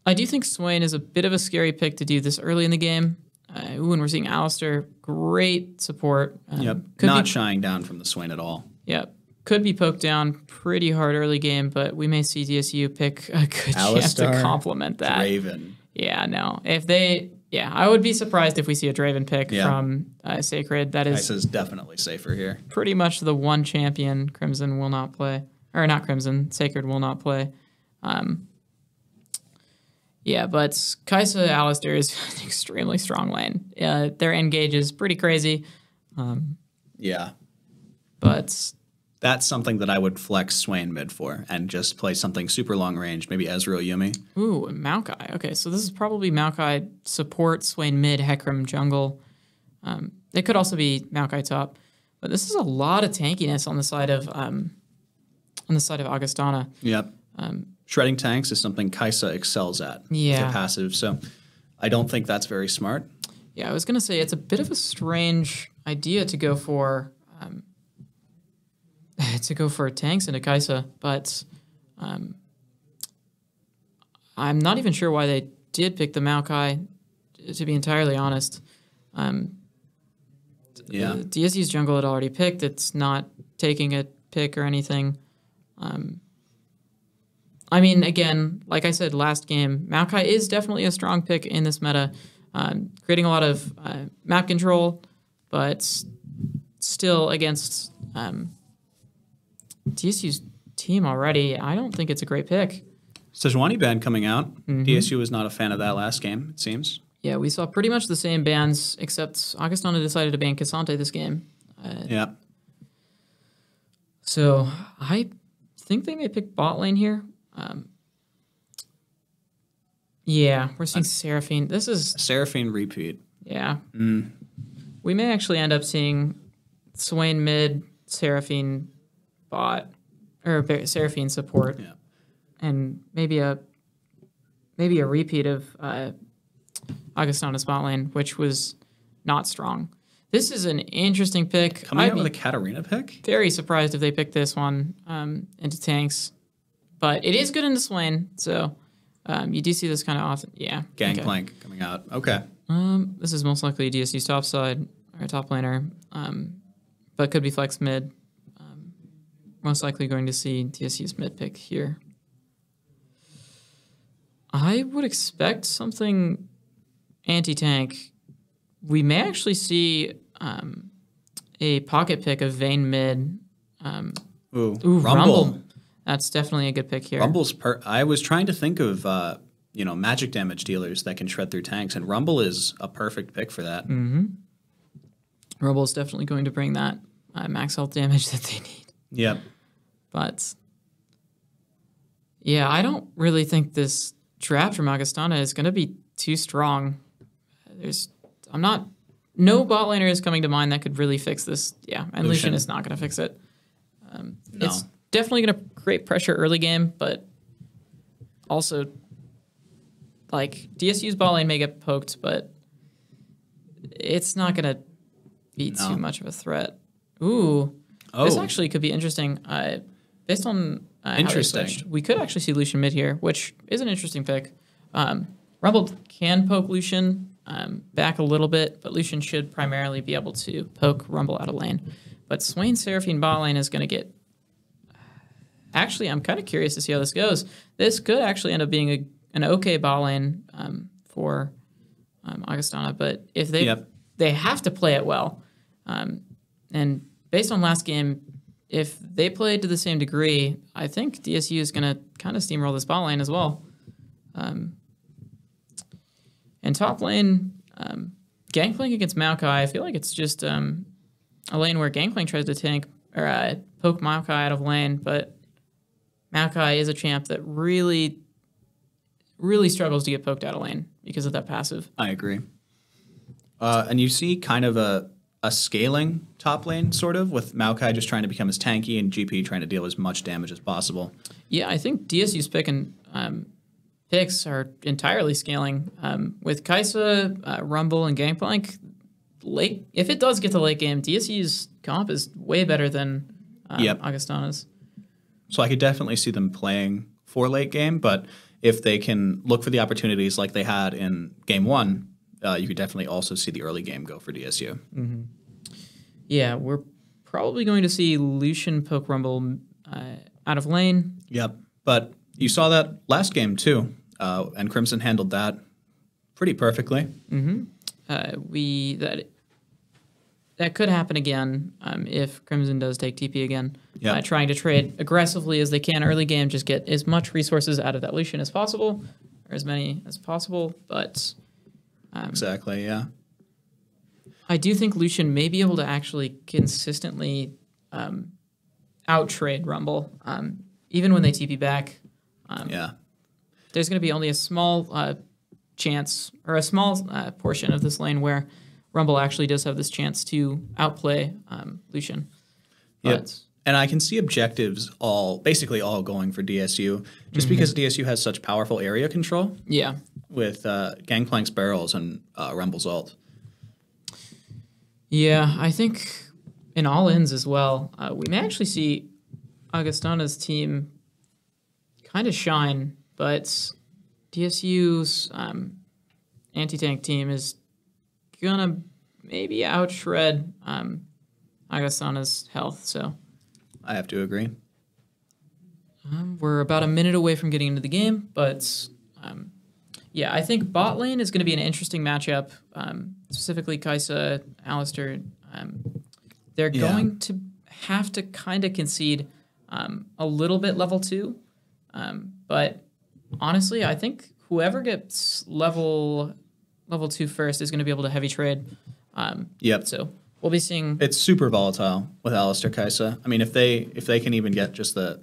I do think Swain is a bit of a scary pick to do this early in the game. And we're seeing Alistair, great support. Yep, not shying down from the Swain at all. Yep. Could be poked down pretty hard early game, but we may see DSU pick a good champ to complement that. Raven. Yeah, no. If they Yeah, I would be surprised if we see a Draven pick Yeah. from Sacred. That is Kai'Sa's definitely safer here. pretty much the one champion Crimson will not play. Or not Crimson, Sacred will not play. Yeah, but Kai'Sa Alistair is an extremely strong lane. Their engage is pretty crazy. Yeah. But That's something that I would flex Swain mid for and just play something super long range, maybe Ezreal Yuumi. ooh, Maokai. Okay, so this is probably Maokai support, Swain mid, Hecarim jungle. It could also be Maokai top, but this is a lot of tankiness on the side of Augustana. Yep. Shredding tanks is something Kai'Sa excels at with Yeah. her passive, so I don't think that's very smart. Yeah, I was gonna say it's a bit of a strange idea to go for tanks into Kai'Sa, but I'm not even sure why they did pick the Maokai. To be entirely honest, Yeah. DSU's jungle had already picked. It's not taking a pick or anything. I mean, again, like I said last game, Maokai is definitely a strong pick in this meta, creating a lot of map control, but still against DSU's team already, I don't think it's a great pick. Sejuani ban coming out. DSU was not a fan of that last game, it seems. Yeah, we saw pretty much the same bans, except Augustana decided to ban Cassante this game. Yeah. So I think they may pick bot lane here. Yeah, we're seeing Seraphine. This is, Seraphine repeat. yeah. We may actually end up seeing Swain mid, Seraphine bot, or Seraphine support, Yeah. and maybe a repeat of Augustana's bot lane, which was not strong. This is an interesting pick. Coming I'd out with a be Katarina pick? very surprised if they picked this one into tanks, but it is good into Swain, so you do see this kind of often. Yeah. Gangplank coming out. Okay. This is most likely DSU's top side or top laner, but could be flex mid. Most likely going to see DSU's mid pick here. I would expect something anti-tank. We may actually see a pocket pick of Vayne mid. Ooh, Ooh, Rumble. Rumble. That's definitely a good pick here. Rumble's I was trying to think of magic damage dealers that can shred through tanks, and Rumble is a perfect pick for that. Rumble is definitely going to bring that max health damage that they need. Yep. But yeah, I don't really think this draft from Augustana is going to be too strong. No bot laner is coming to mind that could really fix this. Yeah, and Lucian is not going to fix it. No. It's definitely going to create pressure early game, but also, like, DSU's bot lane may get poked, but it's not going to be too much of a threat. Ooh. This actually could be interesting. Based on how they Interesting. switched, we could actually see Lucian mid here, which is an interesting pick. Rumble can poke Lucian back a little bit, but Lucian should primarily be able to poke Rumble out of lane. But Swain Seraphine bot lane is going to get... Actually, I'm kind of curious to see how this goes. This could actually end up being an okay bot lane for Augustana, but if they have to play it well. And based on last game, if they played to the same degree, I think DSU is going to kind of steamroll this bot lane as well. And top lane, Gangplank against Maokai, I feel like it's just a lane where Gangplank tries to tank or poke Maokai out of lane, but Maokai is a champ that really, really struggles to get poked out of lane because of that passive. I agree. And you see kind of a scaling top lane, sort of, with Maokai just trying to become as tanky and GP trying to deal as much damage as possible. Yeah, I think DSU's picks are entirely scaling. With Kai'Sa, Rumble, and Gangplank, if it does get to late game, DSU's comp is way better than Augustana's. So I could definitely see them playing for late game, but if they can look for the opportunities like they had in game one, you could definitely also see the early game go for DSU. Mm-hmm. Yeah, we're probably going to see Lucian poke Rumble out of lane. Yep, but you saw that last game too, and Crimson handled that pretty perfectly. That could happen again if Crimson does take TP again. Yep. Trying to trade aggressively as they can early game, just get as much resources out of that Lucian as possible, or as many as possible. But exactly, yeah. I do think Lucian may be able to actually consistently out-trade Rumble, even when they TP back. Yeah. There's going to be only a small chance, or a small portion of this lane where Rumble actually does have this chance to outplay Lucian. Yep. And I can see objectives basically all going for DSU, just because DSU has such powerful area control. Yeah. With Gangplank's barrels and Rumble's ult. Yeah, I think in all ends as well, we may actually see Augustana's team kind of shine, but DSU's anti-tank team is gonna maybe outshred Augustana's health. So I have to agree. We're about a minute away from getting into the game, but yeah, I think bot lane is going to be an interesting matchup. Specifically, Kai'Sa, Alistar. They're going to have to kind of concede a little bit level 2, but honestly, I think whoever gets level 2 first is going to be able to heavy trade. Yep. So we'll be seeing. It's super volatile with Alistar Kai'Sa. I mean, if they can even get just a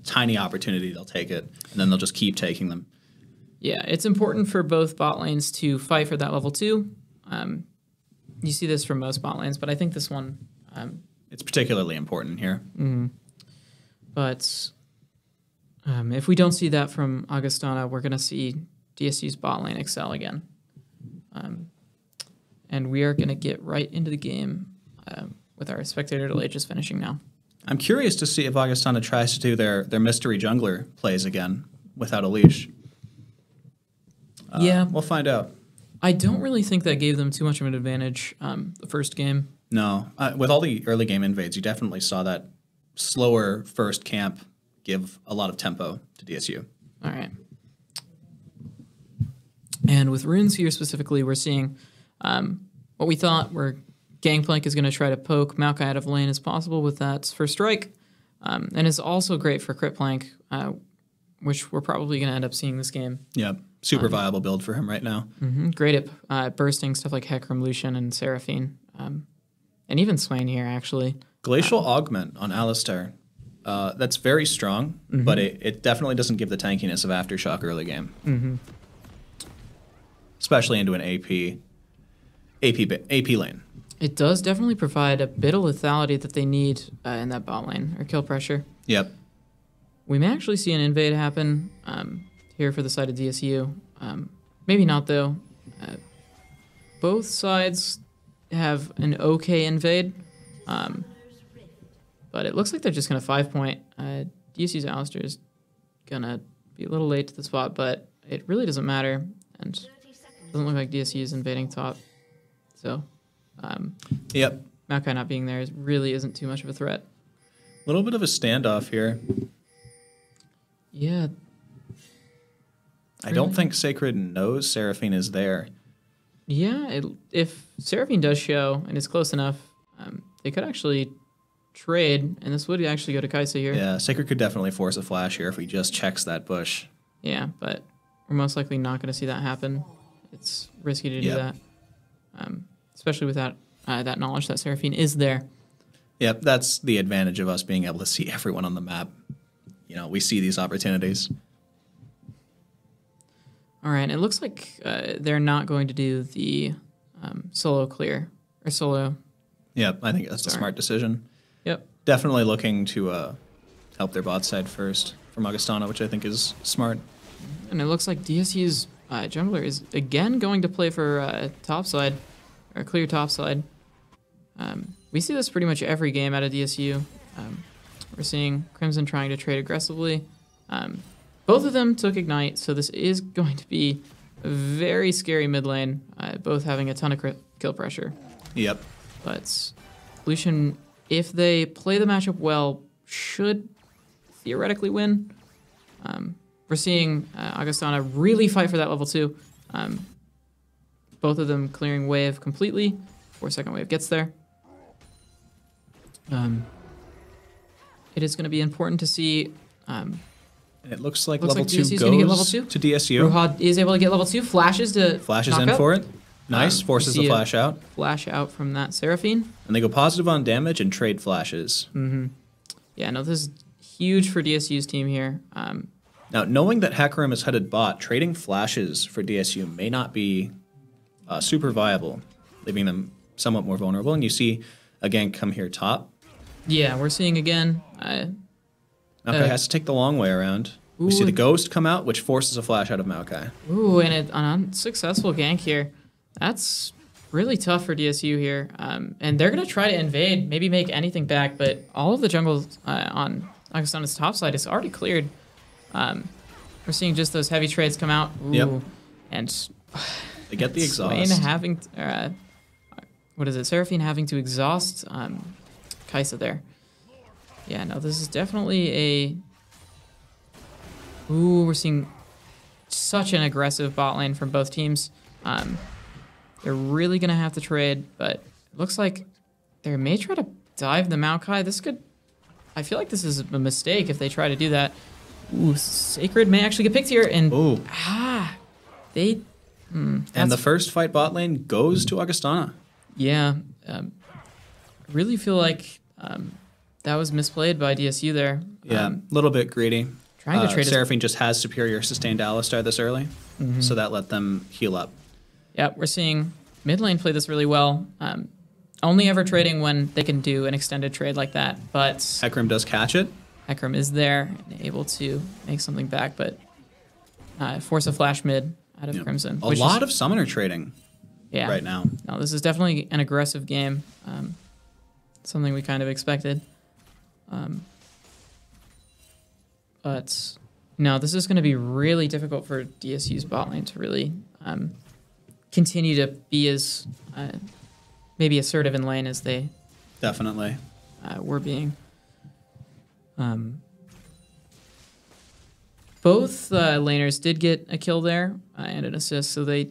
tiny opportunity, they'll take it, and then they'll just keep taking them. Yeah, it's important for both bot lanes to fight for that level 2. You see this from most bot lanes, but I think this one. It's particularly important here. But if we don't see that from Augustana, we're going to see DSU's bot lane excel again. And we are going to get right into the game with our spectator delay just finishing now. I'm curious to see if Augustana tries to do their mystery jungler plays again without a leash. Yeah. We'll find out. I don't really think that gave them too much of an advantage the first game. No. With all the early game invades, you definitely saw that slower first camp give a lot of tempo to DSU. All right. And with runes here specifically, we're seeing what we thought were Gangplank is going to try to poke Maokai out of lane as possible with that first strike. And it's also great for Crit Plank, which we're probably going to end up seeing this game. Yep. Super viable build for him right now. Great at bursting stuff like Hecarim, Lucian, and Seraphine. And even Swain here, actually. Glacial Augment on Alistar. That's very strong, but it definitely doesn't give the tankiness of Aftershock early game. Especially into an AP lane. It does definitely provide a bit of lethality that they need in that bot lane, or kill pressure. Yep. We may actually see an invade happen here for the side of DSU. Maybe not, though. Both sides have an okay invade, but it looks like they're just going to 5-point. DSU's Alistar is going to be a little late to the spot, but it really doesn't matter, and it doesn't look like DSU is invading top. So, yep. Maokai not being there really isn't too much of a threat. A little bit of a standoff here. Yeah. I don't think Sacred knows Seraphine is there. Yeah, if Seraphine does show and is close enough, they could actually trade, and this would actually go to Kai'Sa here. Yeah, Sacred could definitely force a flash here if he just checks that bush. Yeah, but we're most likely not going to see that happen. It's risky to do that, especially with that knowledge that Seraphine is there. Yep, that's the advantage of us being able to see everyone on the map. You know, we see these opportunities. All right, it looks like they're not going to do the solo clear, or solo. Yep, I think that's a smart decision. Yep. Definitely looking to help their bot side first from Augustana, which I think is smart. And it looks like DSU's jungler is again going to play for top side, or clear top side. We see this pretty much every game out of DSU. We're seeing Crimson trying to trade aggressively. Both of them took Ignite, so this is going to be a very scary mid lane, both having a ton of kill pressure. Yep. But Lucian, if they play the matchup well, should theoretically win. We're seeing Augustana really fight for that level 2. both of them clearing wave completely before second wave gets there. It is going to be important to see. And it looks like Looks level like 2 DSU is gonna get level goes 2. to DSU. Bruja is able to get level 2. Flashes to Flashes in knockup. for it. Nice. Forces you the see a flash out. Flash out from that Seraphine. And they go positive on damage and trade flashes. Yeah, no, this is huge for DSU's team here. Now, knowing that Hecarim is headed bot, trading flashes for DSU may not be super viable, leaving them somewhat more vulnerable. And you see, again, come here top. Yeah, we're seeing again. Maokai has to take the long way around. We see the Ghost come out, which forces a flash out of Maokai. Ooh, and an unsuccessful gank here. That's really tough for DSU here. And they're going to try to invade, maybe make anything back, but all of the jungles on Augustana's top side is already cleared. We're seeing just those heavy trades come out. Ooh, Yep. And They get the exhaust. Swain having, what is it? Seraphine having to exhaust Kaisa there. Yeah, no, this is definitely a... Ooh, we're seeing such an aggressive bot lane from both teams. They're really going to have to trade, but it looks like they may try to dive the Maokai. This could... I feel like this is a mistake if they try to do that. Ooh, Sacred may actually get picked here, and... Ooh. They... And the first fight bot lane goes to Augustana. Yeah. Really feel like that was misplayed by DSU there. Yeah, a little bit greedy. Trying to trade Seraphine just has superior sustained Alistar this early, so that let them heal up. Yeah, we're seeing mid lane play this really well. Only ever trading when they can do an extended trade like that, but Hecarim does catch it. Hecarim is there and able to make something back, but force a flash mid out of Crimson. A lot of summoner trading right now. No, this is definitely an aggressive game. Something we kind of expected. But no, this is going to be really difficult for DSU's bot lane to really continue to be as maybe assertive in lane as they definitely were being. Both laners did get a kill there and an assist, so the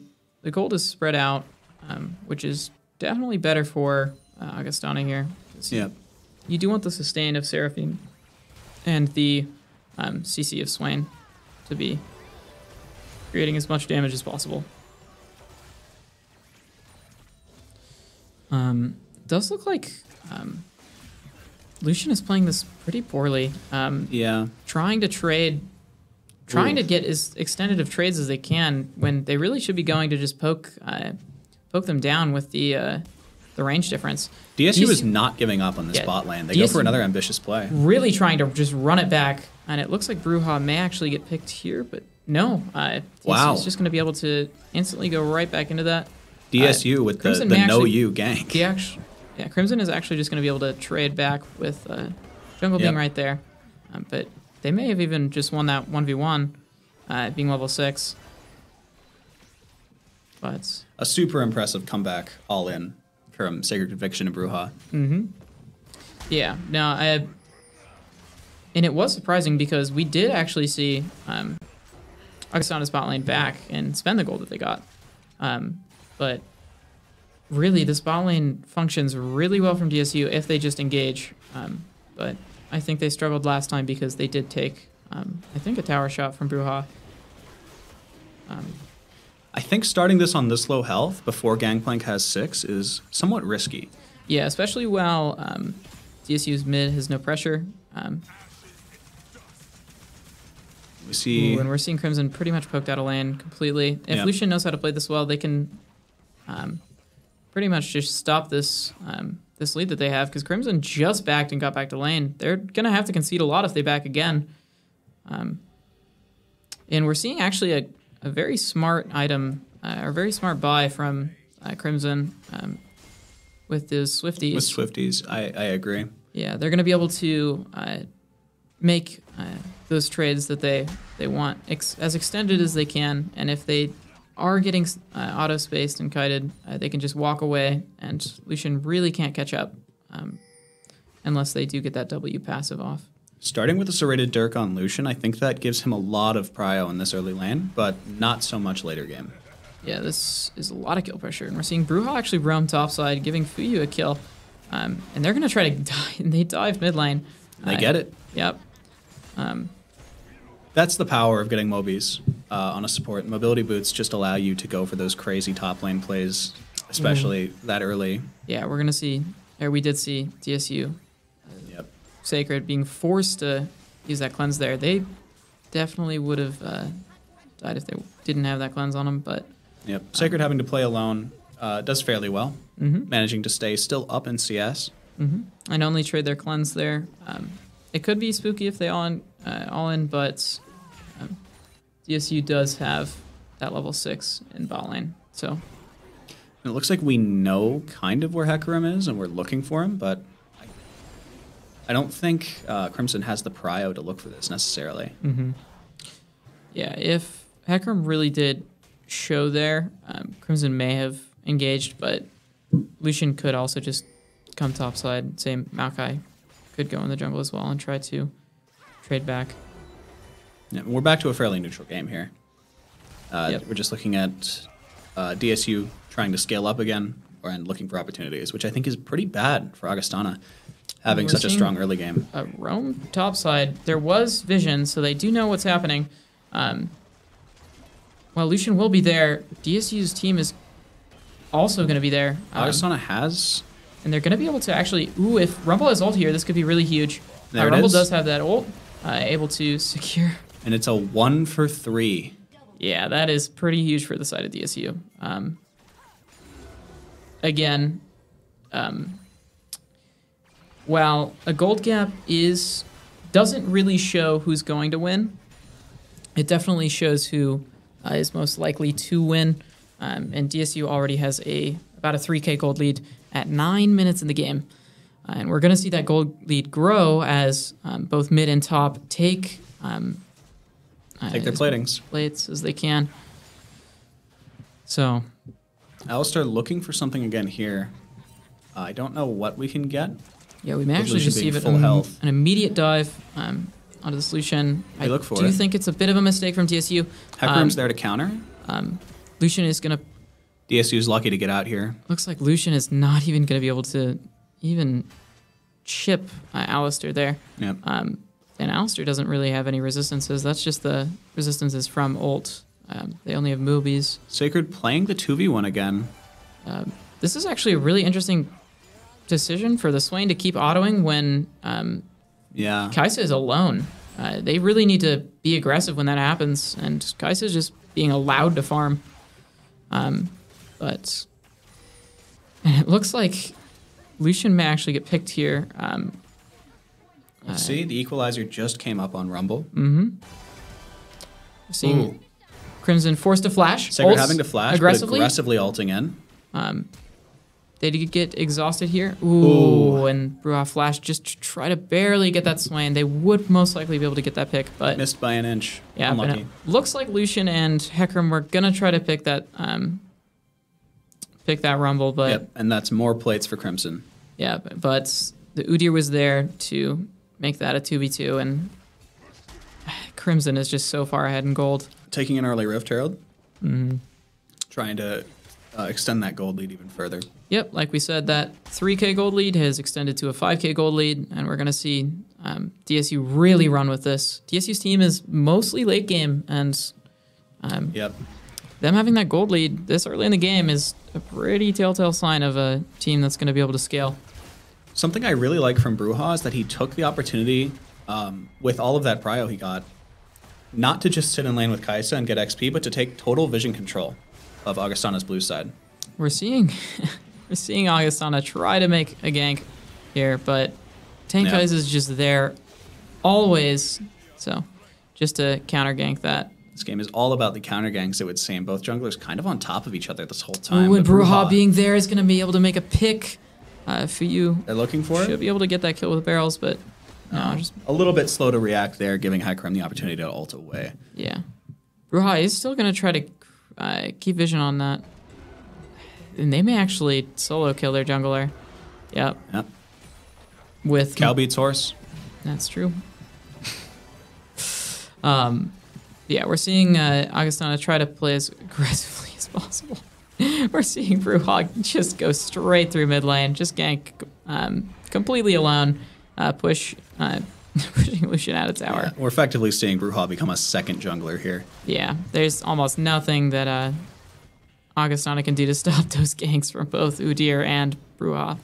gold is spread out, which is definitely better for Augustana here. Yeah, you do want the sustain of Seraphine and the CC of Swain to be creating as much damage as possible. Does look like Lucian is playing this pretty poorly. yeah. Trying to trade, trying to get as extended of trades as they can when they really should be going to just poke them down with the range difference. DSU is not giving up on this bot lane. They go for another ambitious play. Really trying to just run it back, and it looks like Bruja may actually get picked here, but no. DSU is just going to be able to instantly go right back into that. DSU with the no-you gank. Crimson is actually just going to be able to trade back with jungle being right there. But they may have even just won that 1v1, being level 6. But a super impressive comeback all in from Sacred Conviction and Bruja. Yeah, no, and it was surprising because we did actually see Augustana's bot lane back and spend the gold that they got. But really, this bot lane functions really well from DSU if they just engage. But I think they struggled last time because they did take, I think, a tower shot from Bruja. I think starting this on this low health before Gangplank has 6 is somewhat risky. Yeah, especially while DSU's mid has no pressure. We see... and we're seeing Crimson pretty much poked out of lane completely. If Lucian knows how to play this well, they can pretty much just stop this this lead that they have, because Crimson just backed and got back to lane. They're going to have to concede a lot if they back again. And we're seeing actually a very smart item, or very smart buy from Crimson with those Swifties. With Swifties, I agree. Yeah, they're going to be able to make those trades that they want as extended as they can, and if they are getting auto-spaced and kited, they can just walk away, and Lucian really can't catch up unless they do get that W passive off. Starting with a serrated Dirk on Lucian, I think that gives him a lot of prio in this early lane, but not so much later game. Yeah, this is a lot of kill pressure. And we're seeing Bruja actually roam topside, giving Fuyu a kill. And they're going to try to dive. They dive mid lane. They get it. Yep. That's the power of getting Mobies on a support. Mobility boots just allow you to go for those crazy top lane plays, especially that early. Yeah, we're going to see, or we did see DSU. Yep. Sacred being forced to use that cleanse there. They definitely would have died if they didn't have that cleanse on them, but... Yep. Sacred having to play alone does fairly well, managing to stay still up in CS. And only trade their cleanse there. It could be spooky if they all in, but DSU does have that level 6 in bot lane, so... And it looks like we know kind of where Hecarim is, and we're looking for him, but I don't think Crimson has the prio to look for this necessarily. Yeah, if Hecarim really did show there, Crimson may have engaged, but Lucian could also just come topside. Same Maokai could go in the jungle as well and try to trade back. Yeah, we're back to a fairly neutral game here. We're just looking at DSU trying to scale up again and looking for opportunities, which I think is pretty bad for Augustana, having such a strong early game. Roam topside. There was vision, so they do know what's happening. While Lucian will be there, DSU's team is also going to be there. Augustana has... And they're going to be able to actually... Ooh, if Rumble has ult here, this could be really huge. There it Rumble is. does have that ult, able to secure... And it's a 1 for 3. Yeah, that is pretty huge for the side of DSU. Again, while a gold gap doesn't really show who's going to win, it definitely shows who is most likely to win. And DSU already has about a 3K gold lead at 9 minutes in the game. And we're going to see that gold lead grow as both mid and top take Their platings. Plates as they can. So, Alistair looking for something again here. I don't know what we can get. Yeah, we may actually Lucian being receive full health. an immediate dive onto the solution. They look for do it. think it's a bit of a mistake from DSU. Hecarim's there to counter. Lucian is going to... DSU's lucky to get out here. Looks like Lucian is not even going to be able to even chip Alistair there. Yep. And Alistair doesn't really have any resistances. That's just the resistances from ult. They only have movies. Sacred playing the 2v1 again. This is actually a really interesting decision for the Swain to keep autoing when Kai'Sa is alone. They really need to be aggressive when that happens, and Kai'Sa is just being allowed to farm. But it looks like Lucian may actually get picked here. Let's see, the equalizer just came up on Rumble. Seeing Crimson forced to flash. Sacred having to flash, aggressively. but aggressively ulting in. They did get exhausted here. Ooh. And Bruja flash just to try to barely get that Swain. They would most likely be able to get that pick, but Missed by an inch. yeah, but Unlucky. it looks like Lucian and Hecarim were gonna try to pick that Rumble, but Yep, and that's more plates for Crimson. yeah, but the Udyr was there to make that a 2v2, and Crimson is just so far ahead in gold. Taking an early Rift Herald. Trying to extend that gold lead even further. Yep, like we said, that 3K gold lead has extended to a 5K gold lead, and we're going to see DSU really run with this. DSU's team is mostly late game, and Yep. them having that gold lead this early in the game is a pretty telltale sign of a team that's going to be able to scale. Something I really like from Bruja is that he took the opportunity with all of that prio he got, not to just sit in lane with Kai'Sa and get XP, but to take total vision control of Augustana's blue side. We're seeing Augustana try to make a gank here, but Tank Kai'Sa is just there always, so just to counter gank that. This game is all about the counter ganks, it would seem. Both junglers kind of on top of each other this whole time. Ooh, and but Bruja being there is going to be able to make a pick for you. They're looking for Should it. be able to get that kill with barrels, but no, just A little bit slow to react there, giving Hecarim the opportunity to ult away. yeah. Bruja is still going to try to keep vision on that. And they may actually solo kill their jungler. Yep. Yep. With Cow beats horse. That's true. Yeah, we're seeing Augustana try to play as aggressively as possible. We're seeing Brewhog just go straight through mid lane, just gank completely alone, pushing Lucian out of tower. Yeah, we're effectively seeing Brewhog become a second jungler here. Yeah, there's almost nothing that Augustana can do to stop those ganks from both Udyr and Brewhog.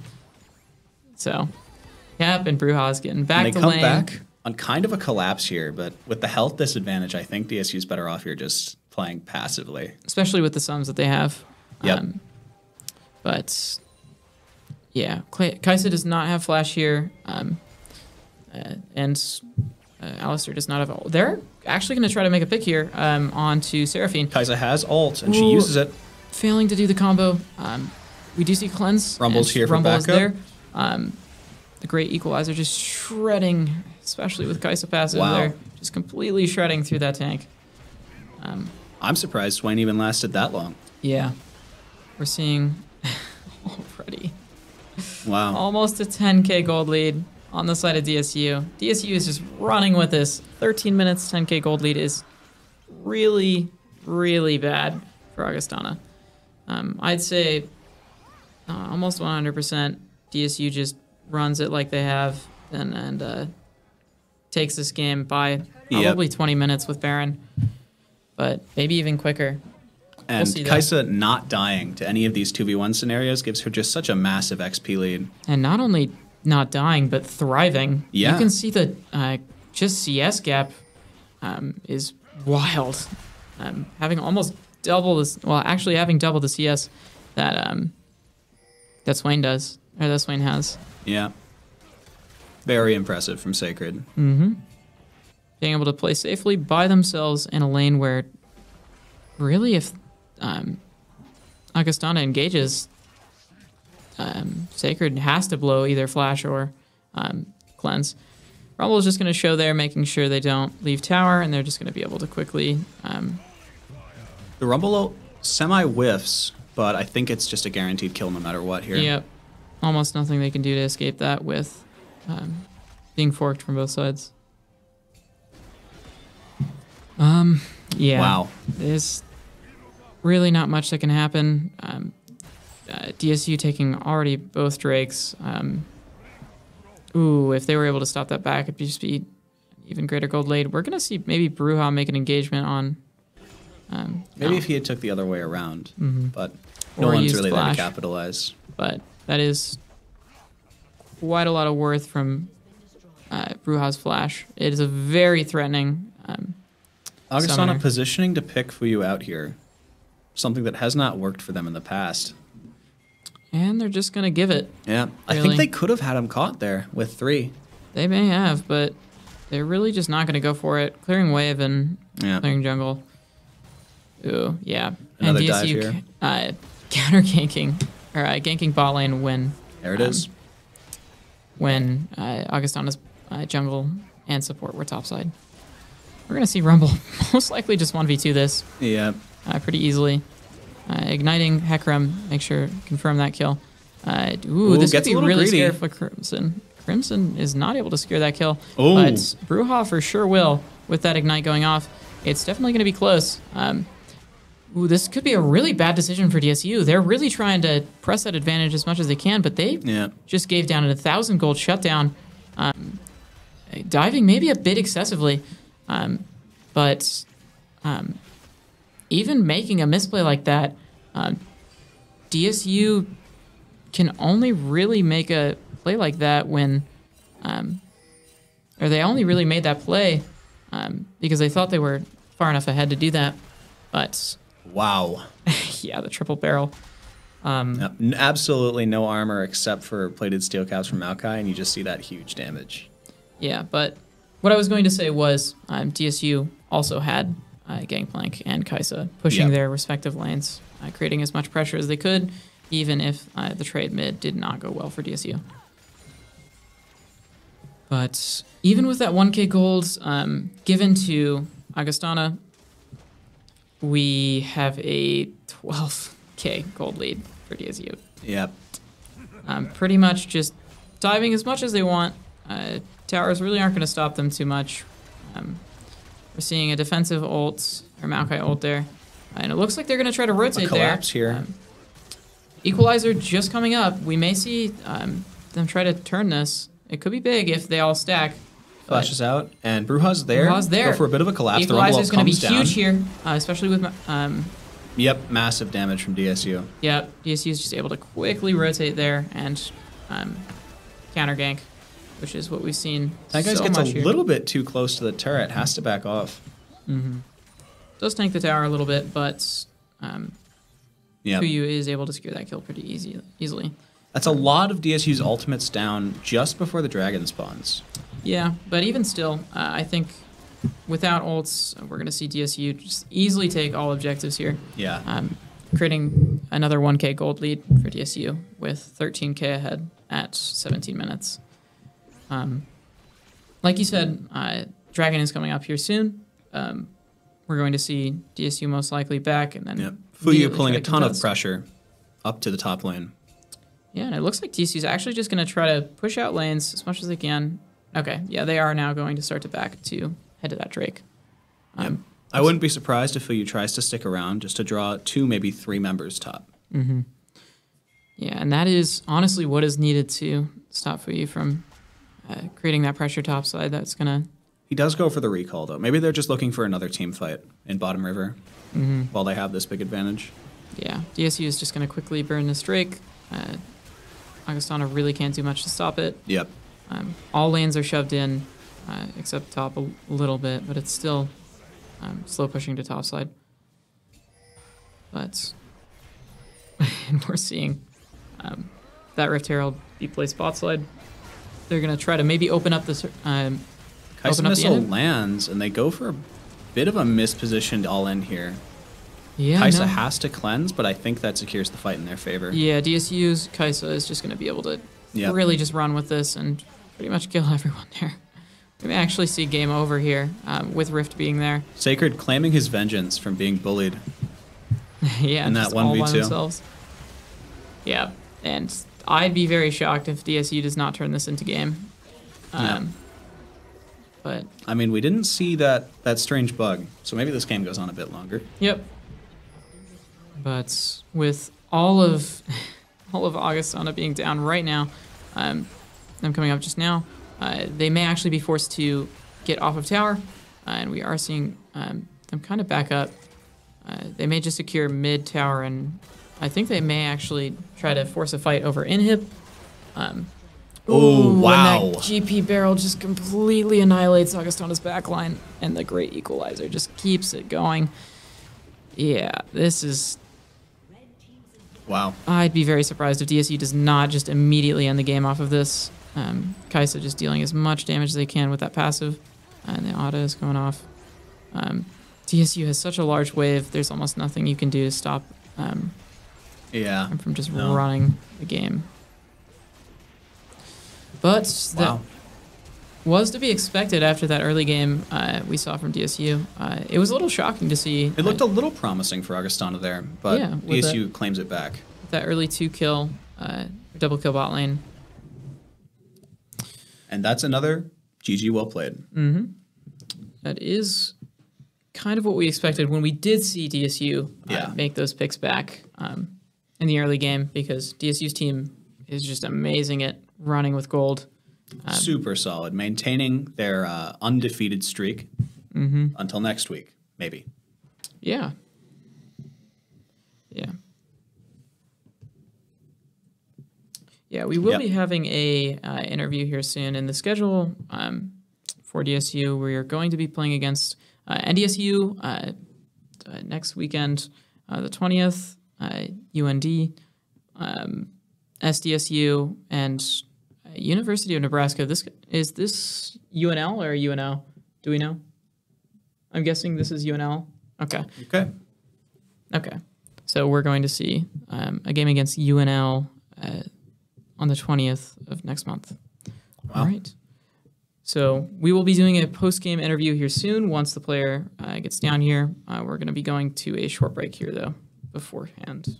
So, yep, and Brewhog's getting back and to they lane. come back on kind of a collapse here, but with the health disadvantage, I think DSU's better off here just playing passively. Especially with the sums that they have. Yep. But, yeah, Kai'Sa does not have flash here. And Alistair does not have... They're actually going to try to make a pick here onto Seraphine. Kai'Sa has ult, and she uses it. Failing to do the combo. We do see Cleanse. Rumble's here for Rumble backup. is there. The Great Equalizer just shredding, especially with Kai'Sa passive there. Just completely shredding through that tank. I'm surprised Swain even lasted that long. Yeah. We're seeing already Wow. almost a 10k gold lead on the side of DSU. DSU is just running with this. 13 minutes, 10k gold lead is really, really bad for Augustana. I'd say almost 100% DSU just runs it like they have and takes this game by probably 20 minutes with Baron, but maybe even quicker. And We'll Kai'Sa not dying to any of these 2v1 scenarios gives her just such a massive XP lead. And not only not dying, but thriving. Yeah. You can see the just CS gap is wild. Having almost double this, well, actually having double the CS that that Swain does, or that Swain has. Yeah. Very impressive from Sacred. Mm-hmm. Being able to play safely by themselves in a lane where really if Augustana engages, Sacred has to blow either flash or cleanse. Rumble is just going to show there, making sure they don't leave tower, and they're just going to be able to quickly... The Rumble semi-whiffs, but I think it's just a guaranteed kill no matter what here. Yep. Almost nothing they can do to escape that with being forked from both sides. Yeah. Wow. There's really not much that can happen. DSU taking already both Drakes. If they were able to stop that back, it'd just be even greater gold lead. We're going to see maybe Brewha make an engagement on... Maybe if he had took the other way around, but no Or one's used really there flash. to capitalize. But that is quite a lot of worth from Brewha's flash. It is a very threatening Augustana summoner. positioning to pick Fuyu out here, something that has not worked for them in the past. And they're just going to give it. Yeah, I Really? think they could have had him caught there with 3. They may have, but they're really just not going to go for it. Clearing wave and Yeah. clearing jungle. Ooh, yeah. Another and dive DSU here. Counter ganking, or ganking bot lane when... There it is. When Augustana's jungle and support were topside. We're going to see Rumble most likely just 1v2 this Yeah. pretty easily. Igniting Hecarim, confirm that kill. This could gets a be little really greedy. scary for Crimson. Crimson is not able to secure that kill, Ooh. but Brewha for sure will with that Ignite going off. It's definitely going to be close. This could be a really bad decision for DSU. They're really trying to press that advantage as much as they can, but they just gave down an 1,000 gold shutdown. Diving maybe a bit excessively, but even making a misplay like that, DSU can only really make a play like that when, or they only really made that play because they thought they were far enough ahead to do that. But Wow. yeah, the triple barrel. Absolutely no armor except for plated steel caps from Maokai, and you just see that huge damage. Yeah, but what I was going to say was DSU also had Gangplank and Kai'Sa pushing their respective lanes, creating as much pressure as they could, even if the trade mid did not go well for DSU. But even with that 1k gold given to Augustana, we have a 12k gold lead for DSU. Yep. Pretty much just diving as much as they want. Towers really aren't going to stop them too much. We're seeing a defensive ult, or Maokai ult there. And it looks like they're going to try to rotate there. Collapse here. Equalizer just coming up. We may see them try to turn this. It could be big if they all stack. Flashes out, and Bruja's there. Bruja's there. Go for a bit of a collapse. Equalizer's going to be huge here, especially with... Yep, massive damage from DSU. Yep, DSU is just able to quickly rotate there and counter gank, which is what we've seen That guy so gets a much here. little bit too close to the turret. Has to back off. Does tank the tower a little bit, but Yeah, Fuyu is able to secure that kill pretty easily. that's a lot of DSU's ultimates down just before the dragon spawns. Yeah, but even still, I think without ults, we're going to see DSU just easily take all objectives here. Yeah. Creating another 1k gold lead for DSU with 13k ahead at 17 minutes. Like you said, Dragon is coming up here soon. We're going to see DSU most likely back, and then Yep. Fuyu pulling a ton of pressure up to the top lane. Yeah, and it looks like DSU is actually just going to try to push out lanes as much as they can. Okay, yeah, they are now going to start to back to head to that Drake. Yep. I wouldn't be surprised if Fuyu tries to stick around just to draw 2, maybe 3 members top. Yeah, and that is honestly what is needed to stop Fuyu from creating that pressure topside. That's going to... He does go for the recall, though. Maybe they're just looking for another team fight in bottom river while they have this big advantage. Yeah, DSU is just going to quickly burn this Drake. Augustana really can't do much to stop it. Yep. All lanes are shoved in, except top a little bit, but it's still slow pushing to top side. But and we're seeing that Rift Herald be placed bot side. They're going to try to maybe open up this... Kaisa Missile lands, and they go for a bit of a mispositioned all-in here. Yeah, Kaisa has to cleanse, but I think that secures the fight in their favor. Yeah, DSU's Kaisa is just going to be able to really just run with this and pretty much kill everyone there. We may actually see game over here with Rift being there. Sacred claiming his vengeance from being bullied. Yeah, in that just all by 1v2. themselves. Yeah, and I'd be very shocked if DSU does not turn this into game. But I mean, we didn't see that strange bug, so maybe this game goes on a bit longer. Yep. But with all of Augustana being down right now, them coming up just now, they may actually be forced to get off of tower, and we are seeing them kind of back up. They may just secure mid tower, and I think they may actually try to force a fight over inhib. Oh, wow. And that GP barrel just completely annihilates Augustana's backline, and the great equalizer just keeps it going. Yeah, this is... Wow. I'd be very surprised if DSU does not just immediately end the game off of this. Kaisa just dealing as much damage as they can with that passive, and the auto is going off. DSU has such a large wave, there's almost nothing you can do to stop them from just running the game. But that was to be expected after that early game we saw from DSU. It was a little shocking to see. It looked a little promising for Augustana there, but DSU claims it back. That early 2-kill, double kill bot lane. And that's another GG well played. That is kind of what we expected when we did see DSU make those picks back in the early game, because DSU's team is just amazing at running with gold. Super solid, maintaining their undefeated streak until next week, maybe. Yeah. Yeah, we will be having a interview here soon in the schedule for DSU. We are going to be playing against NDSU next weekend, the 20th, UND, SDSU, and University of Nebraska. Is this UNL or UNO? Do we know? I'm guessing this is UNL. Okay. So we're going to see a game against UNL on the 20th of next month. Wow. All right. So we will be doing a post-game interview here soon. Once the player gets down here, we're going to be going to a short break here, though, beforehand.